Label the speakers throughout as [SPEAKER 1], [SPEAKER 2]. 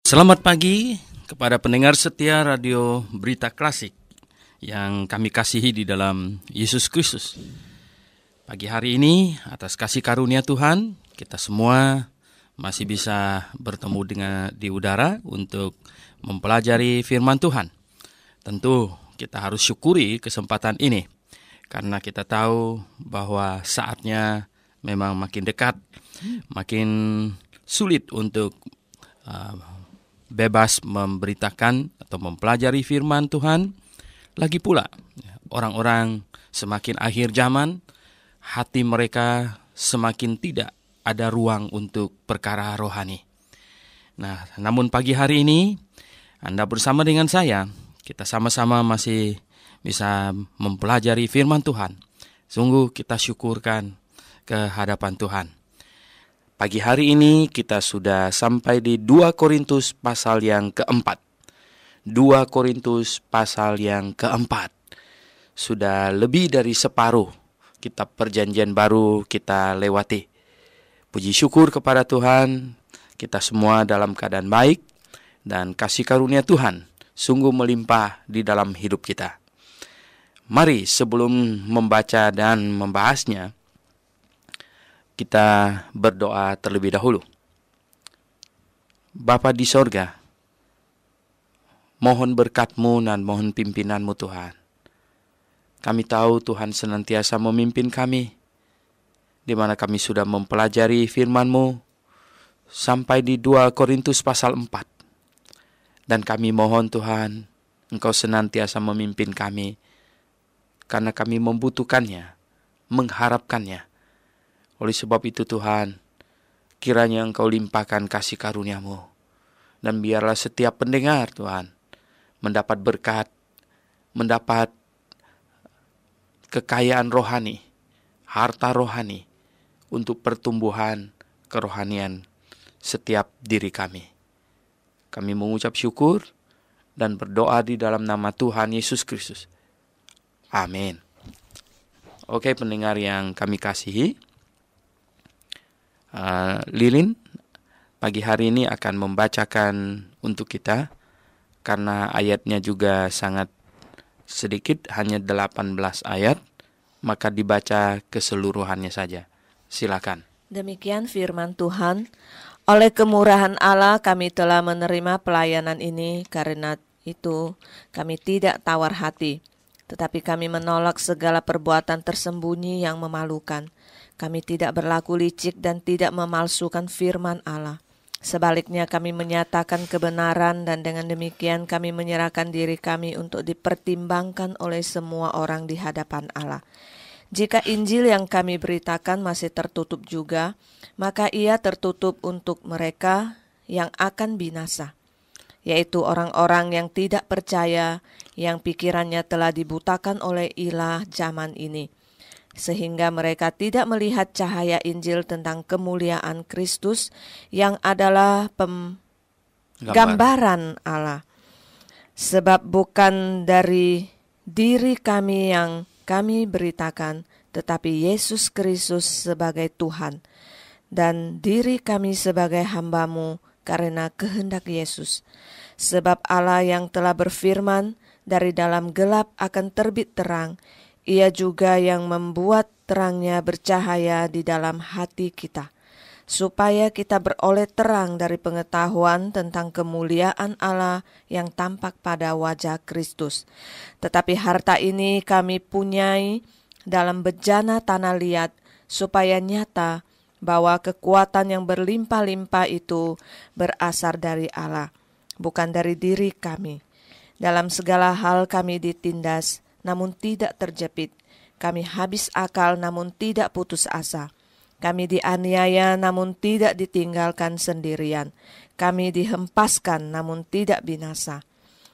[SPEAKER 1] Selamat pagi kepada pendengar setia Radio Berita Klasik yang kami kasihi di dalam Yesus Kristus. Pagi hari ini, atas kasih karunia Tuhan, kita semua masih bisa bertemu di udara untuk mempelajari firman Tuhan. Tentu kita harus syukuri kesempatan ini, karena kita tahu bahwa saatnya memang makin dekat, makin sulit untuk bebas memberitakan atau mempelajari firman Tuhan. Lagi pula, orang-orang semakin akhir zaman, hati mereka semakin tidak ada ruang untuk perkara rohani. Nah, namun pagi hari ini, Anda bersama dengan saya, kita sama-sama masih bisa mempelajari firman Tuhan. Sungguh kita syukurkan ke hadapan Tuhan. Pagi hari ini kita sudah sampai di 2 Korintus pasal yang keempat. 2 Korintus pasal yang keempat. Sudah lebih dari separuh kitab Perjanjian Baru kita lewati. Puji syukur kepada Tuhan, kita semua dalam keadaan baik dan kasih karunia Tuhan sungguh melimpah di dalam hidup kita. Mari sebelum membaca dan membahasnya, kita berdoa terlebih dahulu. Bapa di sorga, mohon berkat-Mu dan mohon pimpinan-Mu Tuhan. Kami tahu Tuhan senantiasa memimpin kami, di mana kami sudah mempelajari firman-Mu sampai di 2 Korintus pasal 4. Dan kami mohon Tuhan, Engkau senantiasa memimpin kami, karena kami membutuhkannya, mengharapkannya. Oleh sebab itu Tuhan, kiranya Engkau limpahkan kasih karunia-Mu. Dan biarlah setiap pendengar Tuhan mendapat berkat, mendapat kekayaan rohani, harta rohani untuk pertumbuhan kerohanian setiap diri kami. Kami mengucap syukur dan berdoa di dalam nama Tuhan Yesus Kristus. Amin. Oke, pendengar yang kami kasihi, Lilin pagi hari ini akan membacakan untuk kita, karena ayatnya juga sangat sedikit, hanya 18 ayat, maka dibaca keseluruhannya saja. Silakan.
[SPEAKER 2] Demikian firman Tuhan. Oleh kemurahan Allah kami telah menerima pelayanan ini, karena itu kami tidak tawar hati, tetapi kami menolak segala perbuatan tersembunyi yang memalukan. Kami tidak berlaku licik dan tidak memalsukan firman Allah. Sebaliknya kami menyatakan kebenaran, dan dengan demikian kami menyerahkan diri kami untuk dipertimbangkan oleh semua orang di hadapan Allah. Jika Injil yang kami beritakan masih tertutup juga, maka ia tertutup untuk mereka yang akan binasa, yaitu orang-orang yang tidak percaya, yang pikirannya telah dibutakan oleh ilah zaman ini, sehingga mereka tidak melihat cahaya Injil tentang kemuliaan Kristus yang adalah gambaran Allah. Sebab bukan dari diri kami yang kami beritakan, tetapi Yesus Kristus sebagai Tuhan, dan diri kami sebagai hamba-Mu karena kehendak Yesus. Sebab Allah yang telah berfirman, dari dalam gelap akan terbit terang, Ia juga yang membuat terangnya bercahaya di dalam hati kita, supaya kita beroleh terang dari pengetahuan tentang kemuliaan Allah yang tampak pada wajah Kristus. Tetapi harta ini kami punyai dalam bejana tanah liat, supaya nyata bahwa kekuatan yang berlimpah-limpah itu berasal dari Allah, bukan dari diri kami. Dalam segala hal kami ditindas, namun tidak terjepit. Kami habis akal, namun tidak putus asa. Kami dianiaya, namun tidak ditinggalkan sendirian. Kami dihempaskan, namun tidak binasa.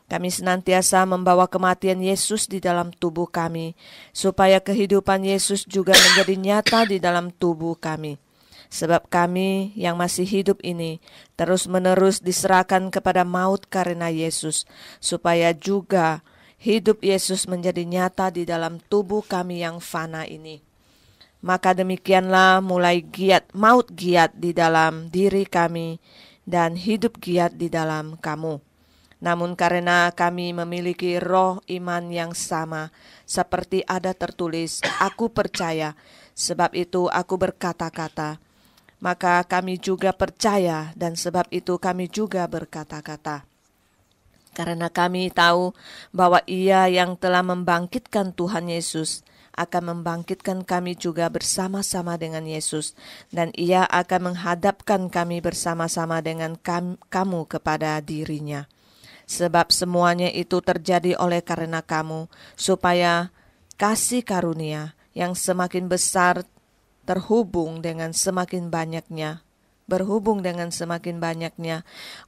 [SPEAKER 2] Kami senantiasa membawa kematian Yesus di dalam tubuh kami, supaya kehidupan Yesus juga menjadi nyata di dalam tubuh kami. Sebab kami yang masih hidup ini terus-menerus diserahkan kepada maut karena Yesus, supaya juga hidup Yesus menjadi nyata di dalam tubuh kami yang fana ini. Maka demikianlah mulai maut giat di dalam diri kami, dan hidup giat di dalam kamu. Namun karena kami memiliki roh iman yang sama, seperti ada tertulis, aku percaya, sebab itu aku berkata-kata. Maka kami juga percaya, dan sebab itu kami juga berkata-kata. Karena kami tahu bahwa Ia yang telah membangkitkan Tuhan Yesus akan membangkitkan kami juga bersama-sama dengan Yesus, dan Ia akan menghadapkan kami bersama-sama dengan kamu kepada dirinya. Sebab semuanya itu terjadi oleh karena kamu, supaya kasih karunia yang semakin besar berhubung dengan semakin banyaknya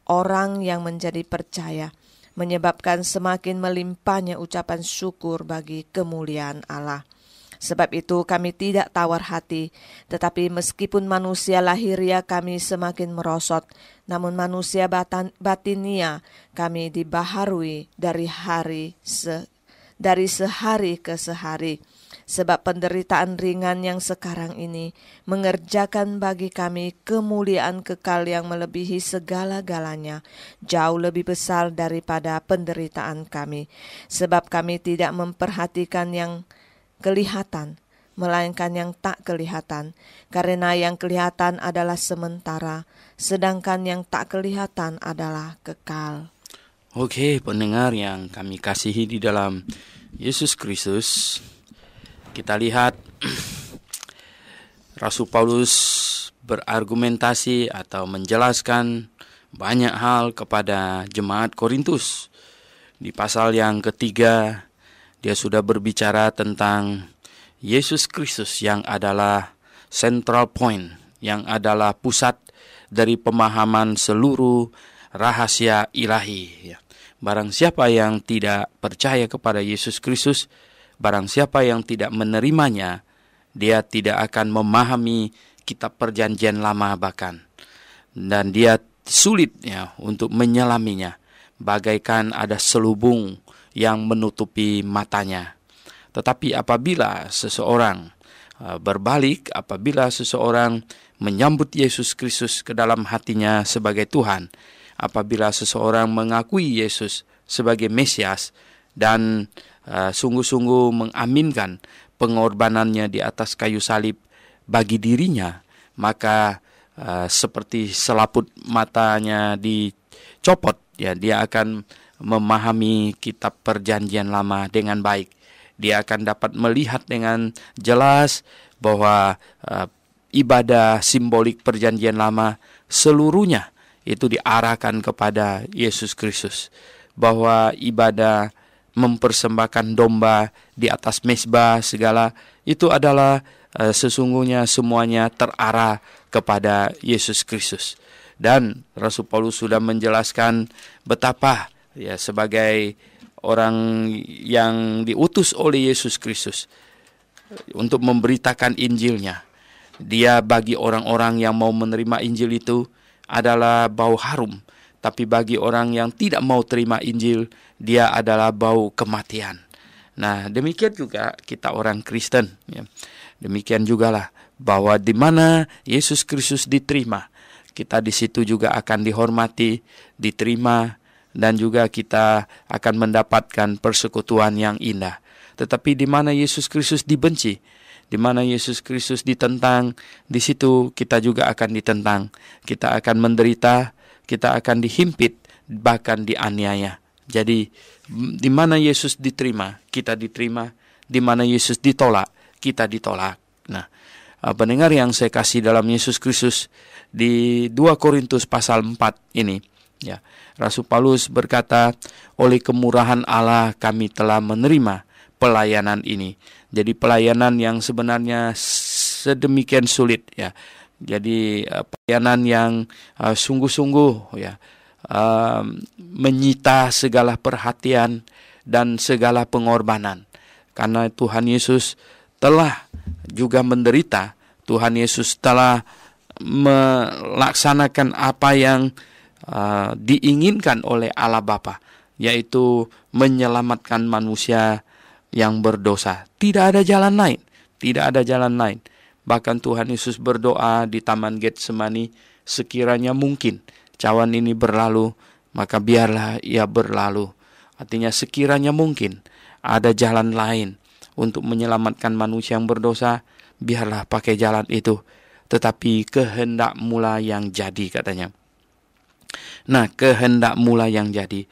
[SPEAKER 2] orang yang menjadi percaya, menyebabkan semakin melimpahnya ucapan syukur bagi kemuliaan Allah. Sebab itu kami tidak tawar hati, tetapi meskipun manusia lahiria kami semakin merosot, namun manusia batinia kami dibaharui dari sehari ke sehari. Sebab penderitaan ringan yang sekarang ini mengerjakan bagi kami kemuliaan kekal yang melebihi segala-galanya, jauh lebih besar daripada penderitaan kami. Sebab kami tidak memperhatikan yang kelihatan, melainkan yang tak kelihatan, karena yang kelihatan adalah sementara, sedangkan yang tak kelihatan adalah kekal.
[SPEAKER 1] Oke, pendengar yang kami kasihi di dalam Yesus Kristus, kita lihat Rasul Paulus berargumentasi atau menjelaskan banyak hal kepada jemaat Korintus. Di pasal yang ketiga, dia sudah berbicara tentang Yesus Kristus yang adalah central point, yang adalah pusat dari pemahaman seluruh rahasia ilahi. Barang siapa yang tidak percaya kepada Yesus Kristus, barang siapa yang tidak menerimanya, dia tidak akan memahami kitab perjanjian lama bahkan. Dan dia sulit untuk menyelaminya, bagaikan ada selubung yang menutupi matanya. Tetapi apabila seseorang berbalik, apabila seseorang menyambut Yesus Kristus ke dalam hatinya sebagai Tuhan, apabila seseorang mengakui Yesus sebagai Mesias dan sungguh-sungguh mengaminkan pengorbanannya di atas kayu salib bagi dirinya, maka seperti selaput matanya dicopot, dia akan memahami kitab perjanjian lama dengan baik. Dia akan dapat melihat dengan jelas bahwa ibadah simbolik perjanjian lama seluruhnya itu diarahkan kepada Yesus Kristus. Bahwa ibadah mempersembahkan domba di atas mezbah segala itu adalah sesungguhnya semuanya terarah kepada Yesus Kristus. Dan Rasul Paulus sudah menjelaskan betapa sebagai orang yang diutus oleh Yesus Kristus untuk memberitakan Injilnya, dia bagi orang-orang yang mau menerima Injil itu adalah bau harum. Tapi bagi orang yang tidak mau terima Injil, dia adalah bau kematian. Nah, demikian juga kita orang Kristen. Demikian jugalah bahwa di mana Yesus Kristus diterima, kita di situ juga akan dihormati, diterima, dan juga kita akan mendapatkan persekutuan yang indah. Tetapi di mana Yesus Kristus dibenci, di mana Yesus Kristus ditentang, di situ kita juga akan ditentang. Kita akan menderita, kita akan dihimpit, bahkan dianiaya. Jadi di mana Yesus diterima, kita diterima. Di mana Yesus ditolak, kita ditolak. Nah, pendengar yang saya kasih dalam Yesus Kristus, di 2 Korintus pasal 4 ini, Rasul Paulus berkata, oleh kemurahan Allah kami telah menerima pelayanan ini. Jadi pelayanan yang sebenarnya sedemikian sulit, Jadi pelayanan yang sungguh-sungguh menyita segala perhatian dan segala pengorbanan. Karena Tuhan Yesus telah juga menderita, Tuhan Yesus telah melaksanakan apa yang diinginkan oleh Allah Bapa, yaitu menyelamatkan manusia yang berdosa. Tidak ada jalan lain, tidak ada jalan lain. Bahkan Tuhan Yesus berdoa di Taman Getsemani, sekiranya mungkin cawan ini berlalu, maka biarlah ia berlalu. Artinya sekiranya mungkin ada jalan lain untuk menyelamatkan manusia yang berdosa, biarlah pakai jalan itu. Tetapi kehendak mula yang jadi, katanya. Nah, kehendak mula yang jadi.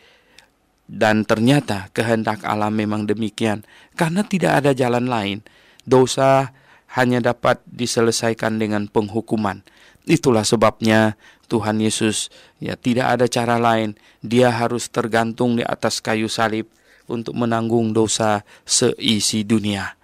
[SPEAKER 1] Dan ternyata kehendak Allah memang demikian. Karena tidak ada jalan lain. Dosa hanya dapat diselesaikan dengan penghukuman. Itulah sebabnya Tuhan Yesus tidak ada cara lain. Dia harus tergantung di atas kayu salib untuk menanggung dosa seisi dunia.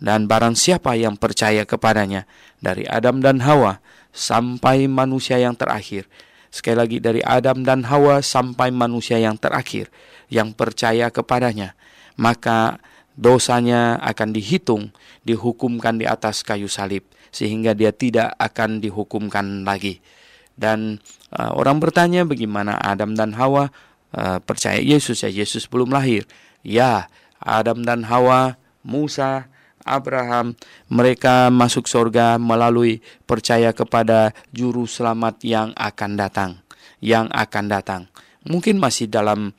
[SPEAKER 1] Dan barang siapa yang percaya kepadanya, dari Adam dan Hawa sampai manusia yang terakhir. Sekali lagi, dari Adam dan Hawa sampai manusia yang terakhir, yang percaya kepadanya, maka dosanya akan dihitung, dihukumkan di atas kayu salib, sehingga dia tidak akan dihukumkan lagi. Dan orang bertanya, bagaimana Adam dan Hawa percaya Yesus? Yesus belum lahir. Ya, Adam dan Hawa, Musa, Abraham, mereka masuk surga melalui percaya kepada juru selamat yang akan datang. Mungkin masih dalam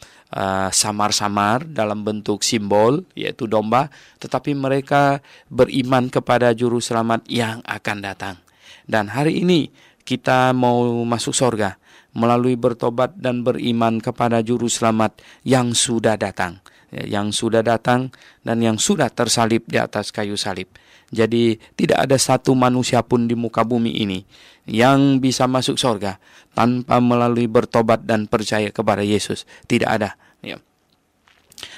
[SPEAKER 1] samar-samar, dalam bentuk simbol, yaitu domba, tetapi mereka beriman kepada juru selamat yang akan datang. Dan hari ini kita mau masuk surga melalui bertobat dan beriman kepada juru selamat yang sudah datang. Dan yang sudah tersalib di atas kayu salib. Jadi tidak ada satu manusia pun di muka bumi ini yang bisa masuk surga tanpa melalui bertobat dan percaya kepada Yesus. Tidak ada.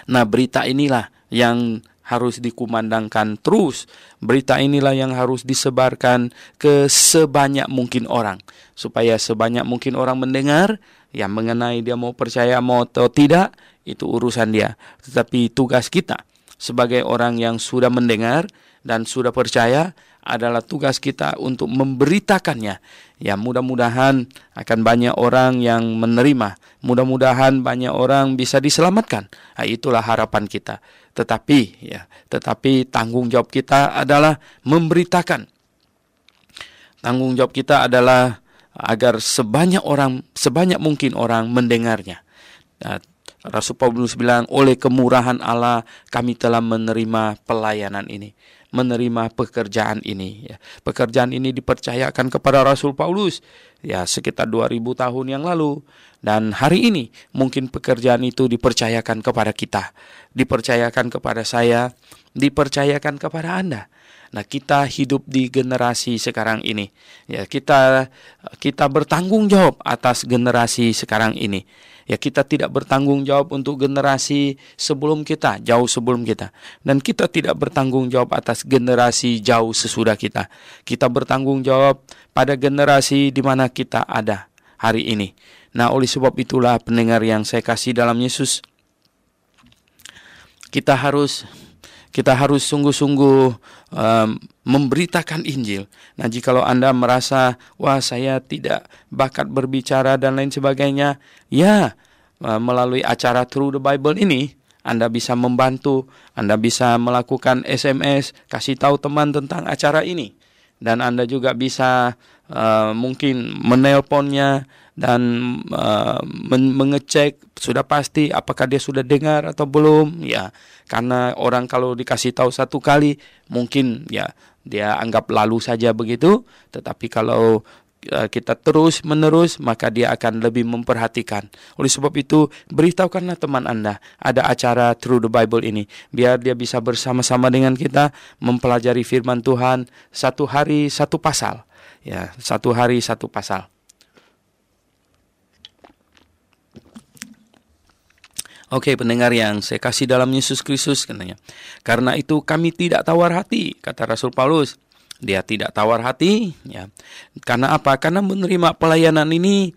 [SPEAKER 1] Nah, berita inilah yang harus dikumandangkan terus. Berita inilah yang harus disebarkan ke sebanyak mungkin orang, supaya sebanyak mungkin orang mendengar, mengenai dia mau percaya mau atau tidak, itu urusan dia. Tetapi tugas kita sebagai orang yang sudah mendengar dan sudah percaya adalah tugas kita untuk memberitakannya. Mudah-mudahan akan banyak orang yang menerima. Mudah-mudahan banyak orang bisa diselamatkan. Itulah harapan kita. Tetapi tanggung jawab kita adalah memberitakan. Tanggung jawab kita adalah agar sebanyak mungkin orang mendengarnya. Rasul Paulus bilang, oleh kemurahan Allah kami telah menerima pelayanan ini, menerima pekerjaan ini. Pekerjaan ini dipercayakan kepada Rasul Paulus sekitar 2000 tahun yang lalu. Dan hari ini mungkin pekerjaan itu dipercayakan kepada kita, dipercayakan kepada saya, dipercayakan kepada Anda. Nah, kita hidup di generasi sekarang ini. Kita bertanggung jawab atas generasi sekarang ini. Kita tidak bertanggung jawab untuk generasi sebelum kita, jauh sebelum kita. Dan kita tidak bertanggung jawab atas generasi jauh sesudah kita. Kita bertanggung jawab pada generasi di mana kita ada hari ini. Nah, oleh sebab itulah pendengar yang saya kasih dalam Yesus, kita harus sungguh-sungguh memberitakan Injil. Nah, jikalau Anda merasa, wah saya tidak bakat berbicara dan lain sebagainya, melalui acara Through the Bible ini, Anda bisa membantu, Anda bisa melakukan SMS, kasih tahu teman tentang acara ini. Dan Anda juga bisa mungkin menelponnya dan mengecek sudah pasti apakah dia sudah dengar atau belum. Karena orang kalau dikasih tahu satu kali mungkin dia anggap lalu saja begitu. Tetapi kalau kita terus menerus, maka dia akan lebih memperhatikan. Oleh sebab itu, beritahukanlah teman Anda ada acara Through the Bible ini, biar dia bisa bersama-sama dengan kita mempelajari firman Tuhan, satu hari satu pasal. Satu hari satu pasal. Oke, pendengar yang saya kasih dalam Yesus Kristus, katanya. Karena itu kami tidak tawar hati, kata Rasul Paulus. Dia tidak tawar hati, Karena apa? Karena menerima pelayanan ini,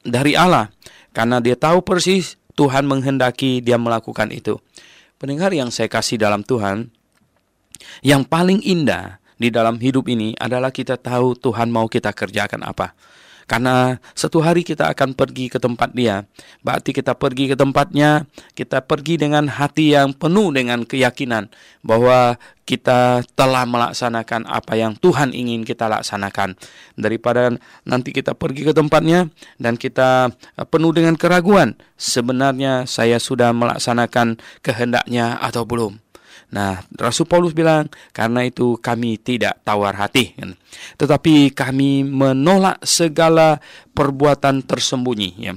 [SPEAKER 1] dari Allah. Karena dia tahu persis Tuhan menghendaki dia melakukan itu. Pendengar yang saya kasih dalam Tuhan, yang paling indah di dalam hidup ini adalah kita tahu Tuhan mau kita kerjakan apa. Karena satu hari kita akan pergi ke tempat dia. Berarti kita pergi ke tempatnya, kita pergi dengan hati yang penuh dengan keyakinan bahwa kita telah melaksanakan apa yang Tuhan ingin kita laksanakan. Daripada nanti kita pergi ke tempatnya dan kita penuh dengan keraguan, sebenarnya saya sudah melaksanakan kehendaknya atau belum. Nah, Rasul Paulus bilang, karena itu kami tidak tawar hati, tetapi kami menolak segala perbuatan tersembunyi, ya.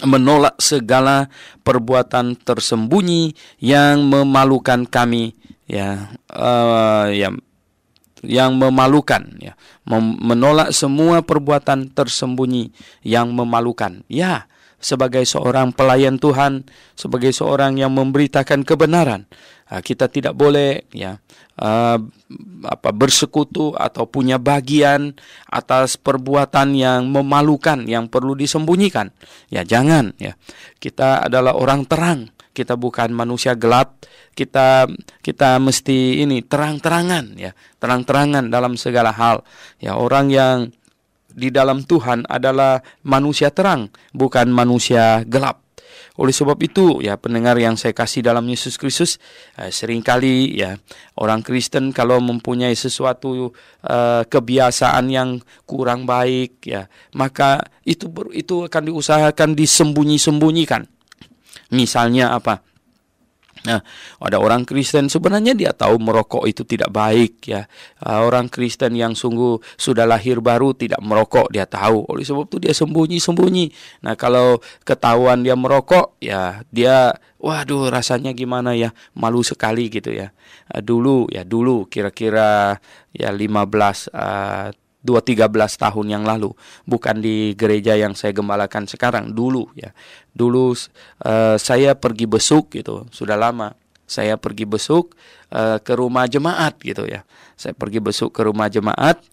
[SPEAKER 1] Menolak segala perbuatan tersembunyi yang memalukan kami, yang memalukan, ya. Menolak semua perbuatan tersembunyi yang memalukan. Ya, sebagai seorang pelayan Tuhan, sebagai seorang yang memberitakan kebenaran, kita tidak boleh bersekutu atau punya bagian atas perbuatan yang memalukan yang perlu disembunyikan. Ya, jangan, ya. Kita adalah orang terang. Kita bukan manusia gelap. Kita mesti terang-terangan, ya. Terang-terangan dalam segala hal. Ya, orang yang di dalam Tuhan adalah manusia terang, bukan manusia gelap. Oleh sebab itu, ya pendengar yang saya kasih dalam Yesus Kristus, seringkali ya orang Kristen kalau mempunyai sesuatu kebiasaan yang kurang baik, ya maka itu akan diusahakan disembunyi-sembunyikan. Misalnya apa? Nah, ada orang Kristen sebenarnya dia tahu merokok itu tidak baik, ya. Orang Kristen yang sungguh sudah lahir baru tidak merokok, dia tahu. Oleh sebab itu dia sembunyi-sembunyi. Nah, kalau ketahuan dia merokok, ya dia waduh rasanya gimana ya, malu sekali gitu ya. Dulu kira-kira ya 13 tahun yang lalu, bukan di gereja yang saya gembalakan sekarang, dulu saya pergi besuk gitu, sudah lama saya pergi besuk ke rumah jemaat gitu ya. Saya pergi besuk ke rumah jemaat,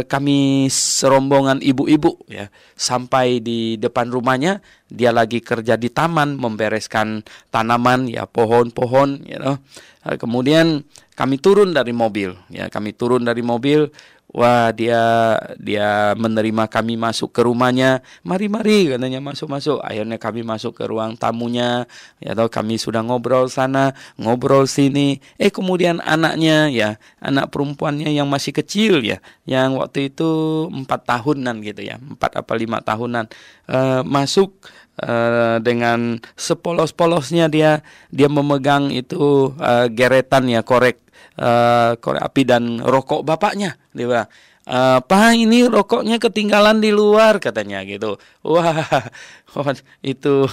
[SPEAKER 1] kami serombongan ibu-ibu ya sampai di depan rumahnya, dia lagi kerja di taman membereskan tanaman ya, pohon-pohon kemudian kami turun dari mobil. Wah, dia menerima kami masuk ke rumahnya. Mari katanya, masuk. Akhirnya kami masuk ke ruang tamunya. Ya, kami sudah ngobrol sana, ngobrol sini. Kemudian anaknya ya, anak perempuannya yang masih kecil ya, yang waktu itu 4 tahunan gitu ya, 4 apa 5 tahunan, masuk dengan sepolos-polosnya dia memegang itu geretan ya, korek api dan rokok bapaknya. Dia bilang, "Pak, ini rokoknya ketinggalan di luar," katanya gitu. Wah, itu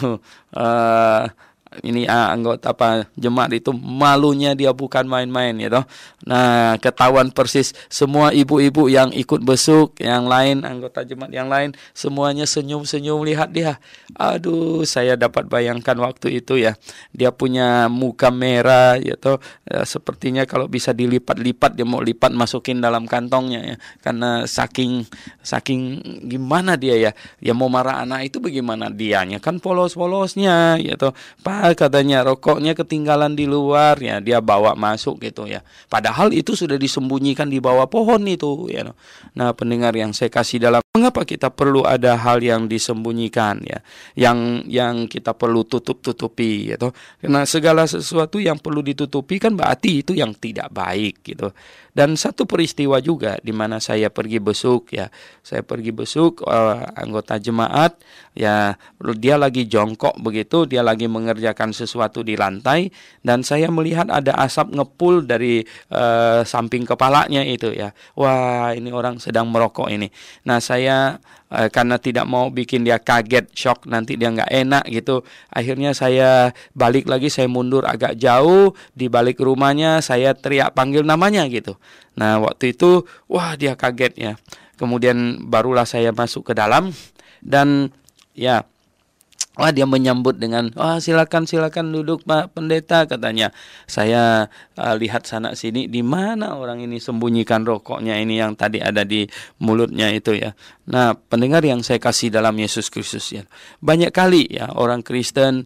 [SPEAKER 1] ini anggota jemaat itu malunya dia bukan main-main gitu. Nah, ketahuan persis semua ibu-ibu yang ikut besuk, yang lain anggota jemaat yang lain semuanya senyum-senyum lihat dia. Aduh, saya dapat bayangkan waktu itu ya. Dia punya muka merah gitu. Sepertinya kalau bisa dilipat-lipat dia mau lipat masukin dalam kantongnya ya. Karena saking gimana dia ya. Ya mau marah anak itu bagaimana dianya kan polos-polosnya gitu. Katanya rokoknya ketinggalan di luar ya, dia bawa masuk gitu ya. Padahal itu sudah disembunyikan di bawah pohon itu ya. Nah, pendengar yang saya kasih dalam, mengapa kita perlu ada hal yang disembunyikan ya, yang kita perlu tutupi gitu. Karena segala sesuatu yang perlu ditutupi kan berarti itu yang tidak baik gitu. Dan satu peristiwa juga di mana saya pergi besuk ya. Saya pergi besuk anggota jemaat ya, dia lagi jongkok begitu, dia lagi mengerjakan sesuatu di lantai dan saya melihat ada asap ngepul dari samping kepalanya itu ya. Wah, ini orang sedang merokok ini. Nah, saya karena tidak mau bikin dia kaget, shock, nanti dia nggak enak gitu. Akhirnya saya balik lagi, saya mundur agak jauh di balik rumahnya, saya teriak panggil namanya gitu. Nah, waktu itu, wah dia kaget ya. Kemudian barulah saya masuk ke dalam dan ya, wah dia menyambut dengan, silakan duduk Pak Pendeta katanya. Saya lihat sana sini, di mana orang ini sembunyikan rokoknya ini yang tadi ada di mulutnya itu ya. Nah, pendengar yang saya kasih dalam Yesus Kristus ya, banyak kali ya orang Kristen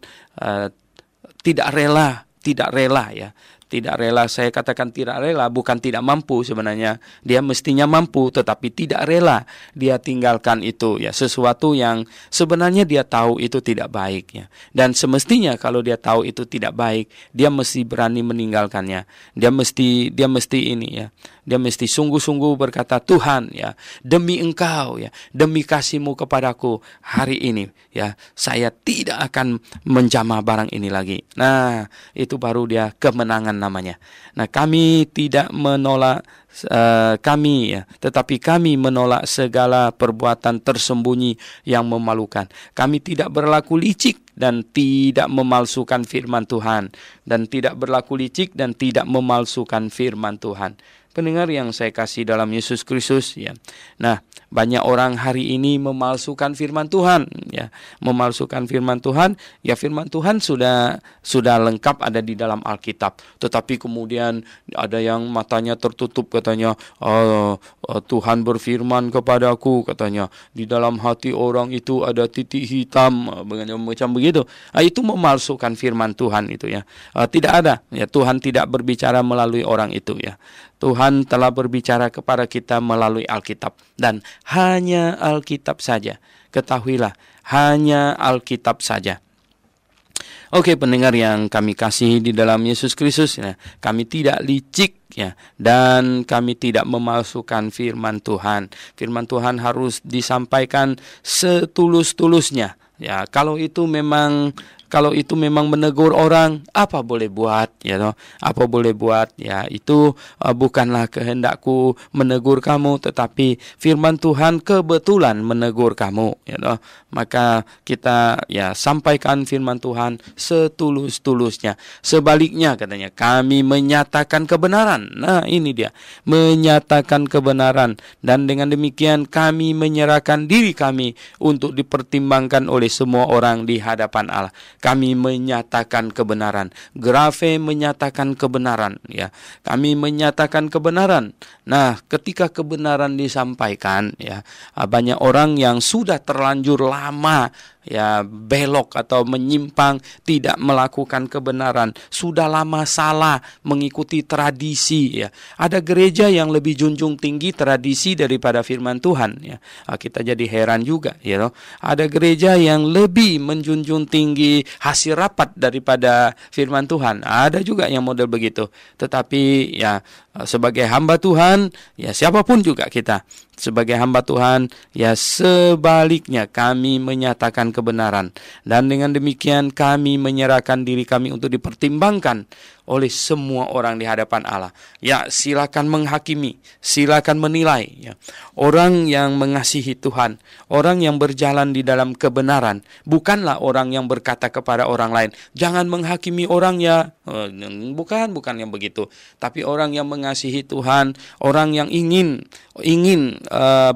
[SPEAKER 1] tidak rela Tidak rela, saya katakan tidak rela, bukan tidak mampu sebenarnya. Dia mestinya mampu, tetapi tidak rela dia tinggalkan itu ya, sesuatu yang sebenarnya dia tahu itu tidak baik ya. Dan semestinya kalau dia tahu itu tidak baik, dia mesti berani meninggalkannya. Dia mesti ini ya. Dia mesti sungguh-sungguh berkata, Tuhan ya, demi Engkau ya, demi kasih-Mu kepadaku hari ini ya, saya tidak akan menjamah barang ini lagi. Nah, itu baru dia kemenangan namanya. Nah, kami tidak menolak kami ya, tetapi kami menolak segala perbuatan tersembunyi yang memalukan. Kami tidak berlaku licik dan tidak memalsukan firman Tuhan, dan tidak berlaku licik dan tidak memalsukan firman Tuhan. Pendengar yang saya kasih dalam Yesus Kristus ya. Nah, banyak orang hari ini memalsukan firman Tuhan ya. Memalsukan firman Tuhan, ya firman Tuhan sudah lengkap ada di dalam Alkitab. Tetapi kemudian ada yang matanya tertutup katanya, Tuhan berfirman kepadaku katanya, di dalam hati orang itu ada titik hitam macam begitu. Itu memalsukan firman Tuhan itu ya. Tidak ada ya, Tuhan tidak berbicara melalui orang itu ya. Tuhan telah berbicara kepada kita melalui Alkitab, dan hanya Alkitab saja. Ketahuilah, hanya Alkitab saja. Oke, pendengar yang kami kasih di dalam Yesus Kristus, ya, kami tidak licik ya, dan kami tidak memalsukan firman Tuhan. Firman Tuhan harus disampaikan setulus-tulusnya. Ya, kalau itu memang menegur orang, apa boleh buat ya toh? Apa boleh buat ya, itu bukanlah kehendakku menegur kamu, tetapi firman Tuhan kebetulan menegur kamu ya toh. Maka kita ya sampaikan firman Tuhan setulus-tulusnya. Sebaliknya katanya, kami menyatakan kebenaran. Nah, ini dia, menyatakan kebenaran, dan dengan demikian kami menyerahkan diri kami untuk dipertimbangkan oleh semua orang di hadapan Allah. Kami menyatakan kebenaran. Grafe menyatakan kebenaran ya. Kami menyatakan kebenaran. Nah, ketika kebenaran disampaikan ya, banyak orang yang sudah terlanjur lama ya belok atau menyimpang, tidak melakukan kebenaran, sudah lama salah mengikuti tradisi ya. Ada gereja yang lebih junjung tinggi tradisi daripada firman Tuhan ya. Kita jadi heran juga ya. Ada gereja yang lebih menjunjung tinggi hasil rapat daripada firman Tuhan. Ada juga yang model begitu. Tetapi ya, sebagai hamba Tuhan ya, siapapun juga kita sebagai hamba Tuhan ya, sebaliknya kami menyatakan kebenaran, dan dengan demikian kami menyerahkan diri kami untuk dipertimbangkan oleh semua orang di hadapan Allah. Ya, silakan menghakimi, silakan menilai ya. Orang yang mengasihi Tuhan, orang yang berjalan di dalam kebenaran, bukanlah orang yang berkata kepada orang lain, jangan menghakimi orang ya. Bukan yang begitu. Tapi orang yang mengasihi Tuhan, orang yang ingin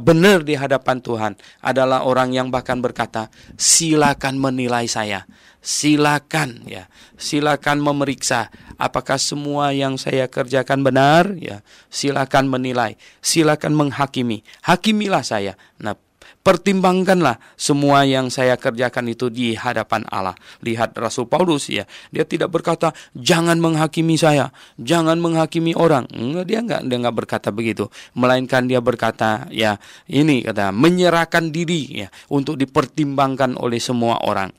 [SPEAKER 1] benar di hadapan Tuhan, adalah orang yang bahkan berkata, silakan menilai saya. Silakan ya, silakan memeriksa apakah semua yang saya kerjakan benar ya. Silakan menilai, silakan menghakimi. Hakimilah saya. Nah, pertimbangkanlah semua yang saya kerjakan itu di hadapan Allah. Lihat Rasul Paulus ya, dia tidak berkata jangan menghakimi saya, jangan menghakimi orang. Dia enggak berkata begitu, melainkan dia berkata ya, ini kata menyerahkan diri ya untuk dipertimbangkan oleh semua orang.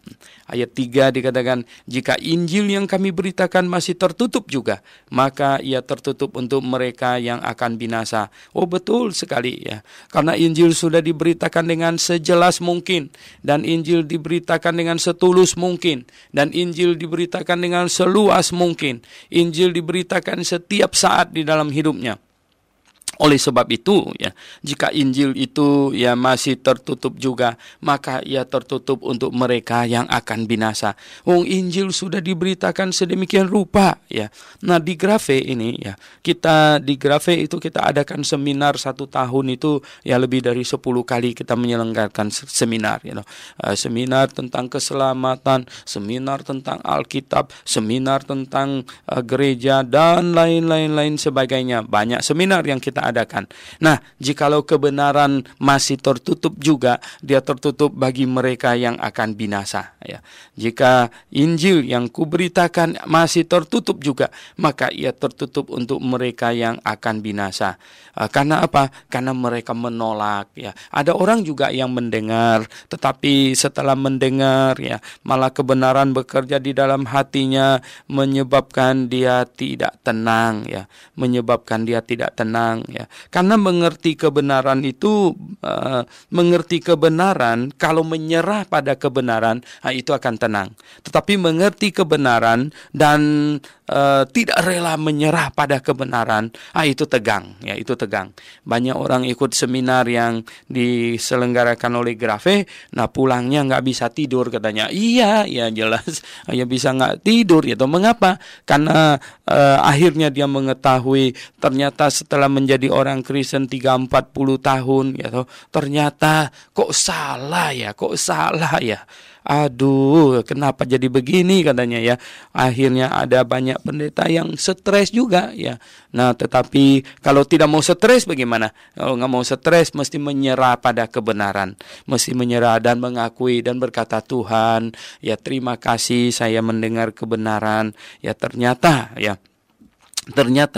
[SPEAKER 1] Ayat 3 dikatakan, jika Injil yang kami beritakan masih tertutup juga, maka ia tertutup untuk mereka yang akan binasa. Oh, betul sekali ya. Karena Injil sudah diberitakan dengan sejelas mungkin, dan Injil diberitakan dengan setulus mungkin, dan Injil diberitakan dengan seluas mungkin. Injil diberitakan setiap saat di dalam hidupnya. Oleh sebab itu ya, jika Injil itu ya masih tertutup juga, maka ia tertutup untuk mereka yang akan binasa. Injil sudah diberitakan sedemikian rupa ya. Nah, di Grafe ini ya, kita di Grafe itu kita adakan seminar 1 tahun itu ya, lebih dari 10 kali kita menyelenggarakan seminar ya. Seminar tentang keselamatan, seminar tentang Alkitab, seminar tentang gereja, dan lain-lain sebagainya. Banyak seminar yang kita adakan. Nah, jikalau kebenaran masih tertutup juga, dia tertutup bagi mereka yang akan binasa. Ya. Jika Injil yang kuberitakan masih tertutup juga, maka ia tertutup untuk mereka yang akan binasa. Karena apa? Karena mereka menolak. Ya. Ada orang juga yang mendengar, tetapi setelah mendengar, ya, malah kebenaran bekerja di dalam hatinya, menyebabkan dia tidak tenang, ya, menyebabkan dia tidak tenang, ya. Karena mengerti kebenaran itu, mengerti kebenaran, kalau menyerah pada kebenaran, itu akan tenang. Tetapi mengerti kebenaran dan tidak rela menyerah pada kebenaran, itu tegang, ya, itu tegang. Banyak orang ikut seminar yang diselenggarakan oleh Grafe, nah pulangnya nggak bisa tidur katanya. Iya, ya jelas, ya bisa nggak tidur, ya. Mengapa? Karena akhirnya dia mengetahui ternyata setelah menjadi orang Kristen 30-40 tahun, ya, ternyata kok salah ya. Aduh, kenapa jadi begini katanya, ya. Akhirnya ada banyak pendeta yang stres juga, ya. Nah, tetapi kalau tidak mau stres bagaimana? Kalau nggak mau stres, mesti menyerah pada kebenaran, mesti menyerah dan mengakui dan berkata, Tuhan, ya terima kasih saya mendengar kebenaran, ya ternyata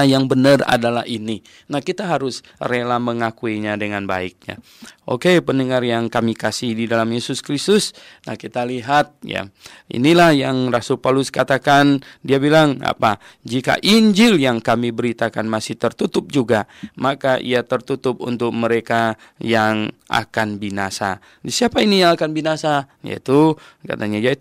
[SPEAKER 1] yang benar adalah ini. Nah, kita harus rela mengakuinya dengan baiknya. Oke, pendengar yang kami kasih di dalam Yesus Kristus. Nah, kita lihat, ya. Inilah yang Rasul Paulus katakan. Dia bilang apa? Jika Injil yang kami beritakan masih tertutup juga, maka ia tertutup untuk mereka yang akan binasa. Siapa ini yang akan binasa? Yaitu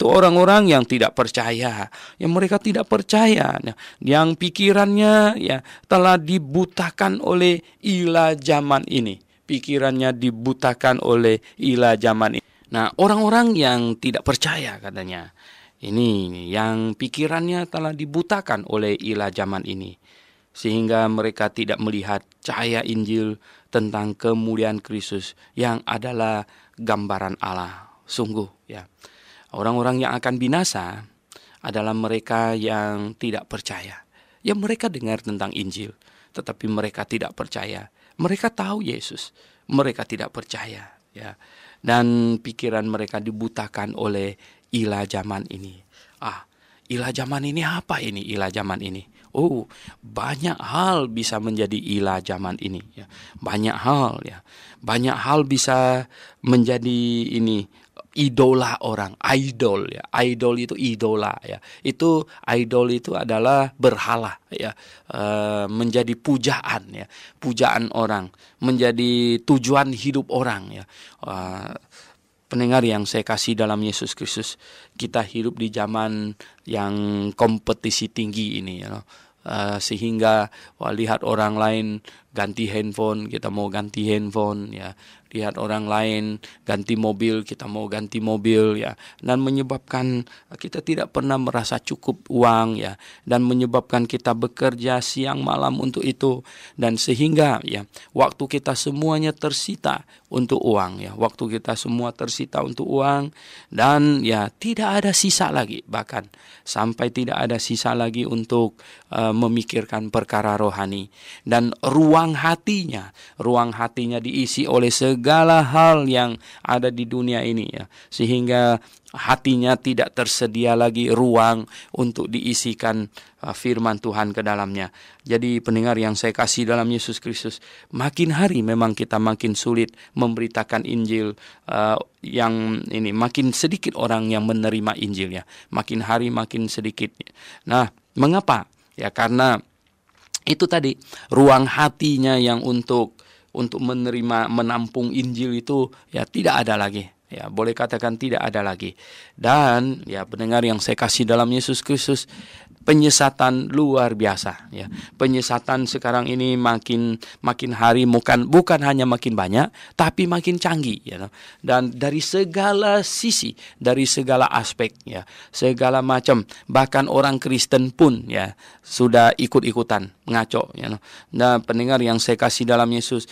[SPEAKER 1] orang-orang yang tidak percaya. Yang mereka tidak percaya. Nah, yang pikirannya, ya, telah dibutakan oleh ilah zaman ini. Pikirannya dibutakan oleh ilah zaman ini. Nah, orang-orang yang tidak percaya katanya, ini yang pikirannya telah dibutakan oleh ilah zaman ini, sehingga mereka tidak melihat cahaya Injil tentang kemuliaan Kristus yang adalah gambaran Allah. Sungguh, ya, orang-orang yang akan binasa adalah mereka yang tidak percaya. Ya, mereka dengar tentang Injil, tetapi mereka tidak percaya. Mereka tahu Yesus, mereka tidak percaya, ya. Dan pikiran mereka dibutakan oleh ilah zaman ini. Ilah zaman ini apa ini? Ilah zaman ini. Banyak hal bisa menjadi ilah zaman ini, ya. Banyak hal, ya. Banyak hal bisa menjadi ini idola orang, idol, ya. Idol itu idola, ya. Itu idol itu adalah berhala, ya. Menjadi pujaan, ya. Pujaan orang, menjadi tujuan hidup orang, ya. Pendengar yang saya kasih dalam Yesus Kristus, kita hidup di zaman yang kompetisi tinggi ini, ya. Sehingga lihat orang lain ganti handphone, kita mau ganti handphone, ya. Lihat orang lain ganti mobil, kita mau ganti mobil, ya. Dan menyebabkan kita tidak pernah merasa cukup uang, ya. Dan menyebabkan kita bekerja siang malam untuk itu. Dan sehingga, ya, waktu kita semuanya tersita untuk uang, ya. Waktu kita semua tersita untuk uang. Dan, ya, tidak ada sisa lagi. Bahkan sampai tidak ada sisa lagi untuk memikirkan perkara rohani. Dan ruang hatinya diisi oleh segala hal yang ada di dunia ini, ya. Sehingga hatinya tidak tersedia lagi ruang untuk diisikan firman Tuhan ke dalamnya. Jadi pendengar yang saya kasih dalam Yesus Kristus, makin hari memang kita makin sulit memberitakan Injil, yang ini makin sedikit orang yang menerima Injilnya. Makin hari makin sedikit. Nah, mengapa? Ya, karena itu tadi, ruang hatinya yang untuk menampung Injil itu, ya, tidak ada lagi. Ya, boleh katakan tidak ada lagi. Dan, ya, pendengar yang saya kasih dalam Yesus Kristus, penyesatan luar biasa, ya. Penyesatan sekarang ini makin hari bukan hanya makin banyak, tapi makin canggih, ya. Dan dari segala sisi, dari segala aspek, ya, segala macam, bahkan orang Kristen pun, ya, sudah ikut-ikutan ngaco, ya. Nah, pendengar yang saya kasih dalam Yesus,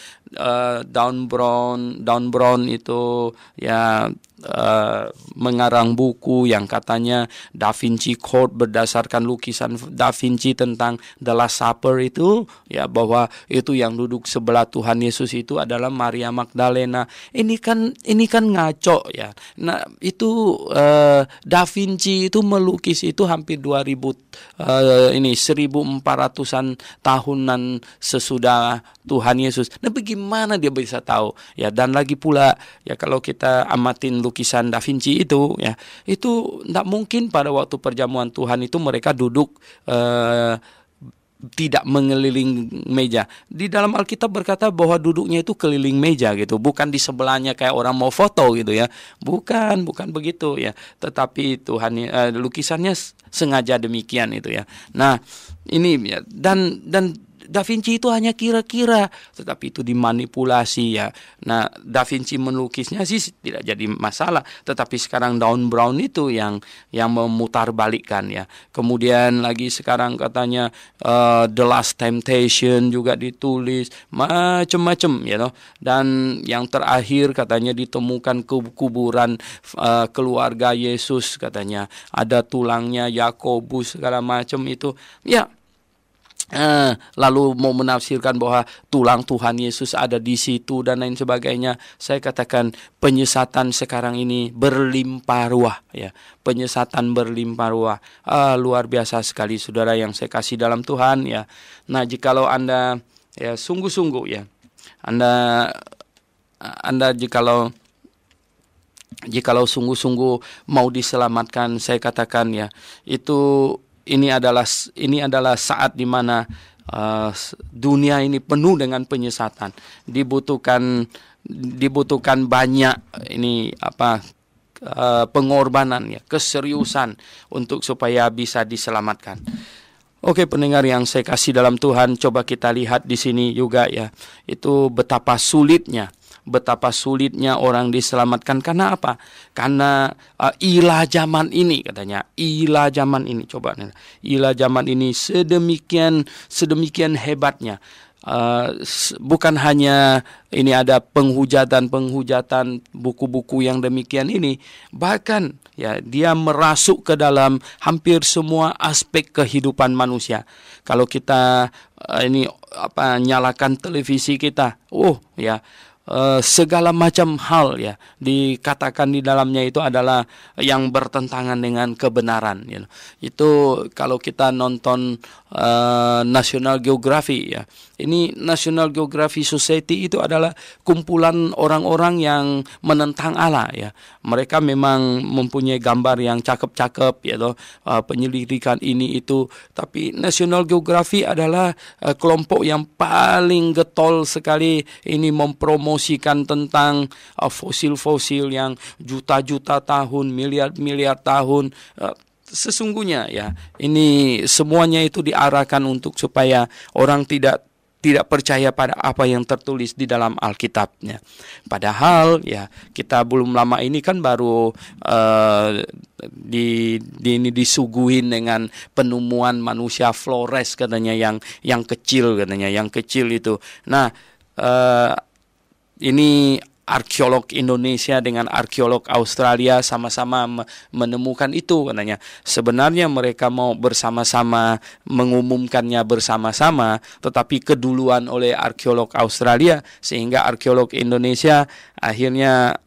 [SPEAKER 1] Dawn Brown itu, ya, mengarang buku yang katanya Da Vinci Code berdasarkan lukisan Da Vinci tentang The Last Supper itu, ya, bahwa itu yang duduk sebelah Tuhan Yesus itu adalah Maria Magdalena. Ini kan ngaco, ya. Nah, itu Da Vinci itu melukis itu hampir 1400-an tahunan sesudah Tuhan Yesus. Nah, bagaimana dia bisa tahu? Ya, dan lagi pula, ya, kalau kita amatin lukisan Da Vinci itu, ya, itu tidak mungkin pada waktu perjamuan Tuhan itu mereka duduk tidak mengeliling meja. Di dalam Alkitab berkata bahwa duduknya itu keliling meja gitu, bukan di sebelahnya kayak orang mau foto gitu, ya. Bukan begitu, ya. Tetapi Tuhan lukisannya sengaja demikian itu, ya. Nah, ini, ya, dan Da Vinci itu hanya kira-kira, tetapi itu dimanipulasi, ya. Nah, Da Vinci melukisnya sih tidak jadi masalah, tetapi sekarang Don Brown itu yang memutarbalikkan, ya. Kemudian lagi sekarang katanya The Last Temptation juga ditulis, macam-macam, ya, you know? Dan yang terakhir katanya ditemukan kuburan keluarga Yesus, katanya ada tulangnya Yakobus, segala macam itu, ya. Lalu mau menafsirkan bahwa tulang Tuhan Yesus ada di situ dan lain sebagainya. Saya katakan penyesatan sekarang ini berlimpah ruah, ya. Penyesatan berlimpah ruah. Luar biasa sekali, saudara yang saya kasih dalam Tuhan, ya. Nah, jikalau Anda, ya, sungguh-sungguh, ya, Anda jikalau sungguh-sungguh mau diselamatkan, saya katakan, ya, ini adalah saat di mana dunia ini penuh dengan penyesatan. Dibutuhkan banyak pengorbanan, ya, keseriusan untuk supaya bisa diselamatkan. Oke, pendengar yang saya kasih dalam Tuhan, coba kita lihat di sini juga, ya, itu betapa sulitnya orang diselamatkan. Karena apa? Karena ilah zaman ini, katanya. Ilah zaman ini, coba. Ilah zaman ini sedemikian hebatnya. Bukan hanya ini ada penghujatan buku-buku yang demikian ini, bahkan, ya, dia merasuk ke dalam hampir semua aspek kehidupan manusia. Kalau kita nyalakan televisi kita, ya, segala macam hal, ya, dikatakan di dalamnya itu adalah yang bertentangan dengan kebenaran, ya. Itu kalau kita nonton National Geography, ya. Ini National Geography Society itu adalah kumpulan orang-orang yang menentang Allah, ya. Mereka memang mempunyai gambar yang cakep-cakep, ya, penyelidikan ini itu. Tapi National Geography adalah kelompok yang paling getol sekali ini mempromosikan tentang fosil-fosil yang juta-juta tahun, miliar-miliar tahun. Sesungguhnya, ya, ini semuanya itu diarahkan untuk supaya orang tidak percaya pada apa yang tertulis di dalam Alkitabnya. Padahal, ya, kita belum lama ini kan baru disuguhin dengan penemuan manusia Flores, katanya, yang kecil, katanya, yang kecil itu. Nah, ini arkeolog Indonesia dengan arkeolog Australia sama-sama menemukan itu, katanya. Sebenarnya mereka mau bersama-sama mengumumkannya bersama-sama, tetapi keduluan oleh arkeolog Australia, sehingga arkeolog Indonesia akhirnya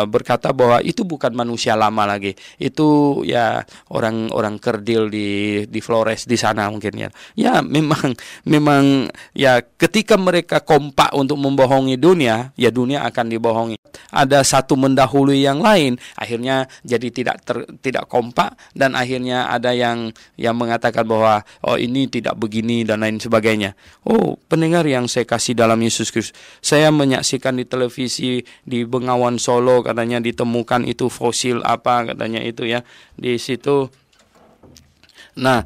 [SPEAKER 1] berkata bahwa itu bukan manusia lama lagi. Itu, ya, orang kerdil di Flores di sana mungkin, ya. Ya, memang ya, ketika mereka kompak untuk membohongi dunia, ya, dunia akan dibohongi. Ada satu mendahului yang lain, akhirnya jadi tidak kompak, dan akhirnya ada yang mengatakan bahwa ini tidak begini dan lain sebagainya. Pendengar yang saya kasih dalam Yesus Kristus, saya menyaksikan di televisi di Bengawan Solo, katanya ditemukan itu fosil apa, katanya itu, ya, di situ. Nah,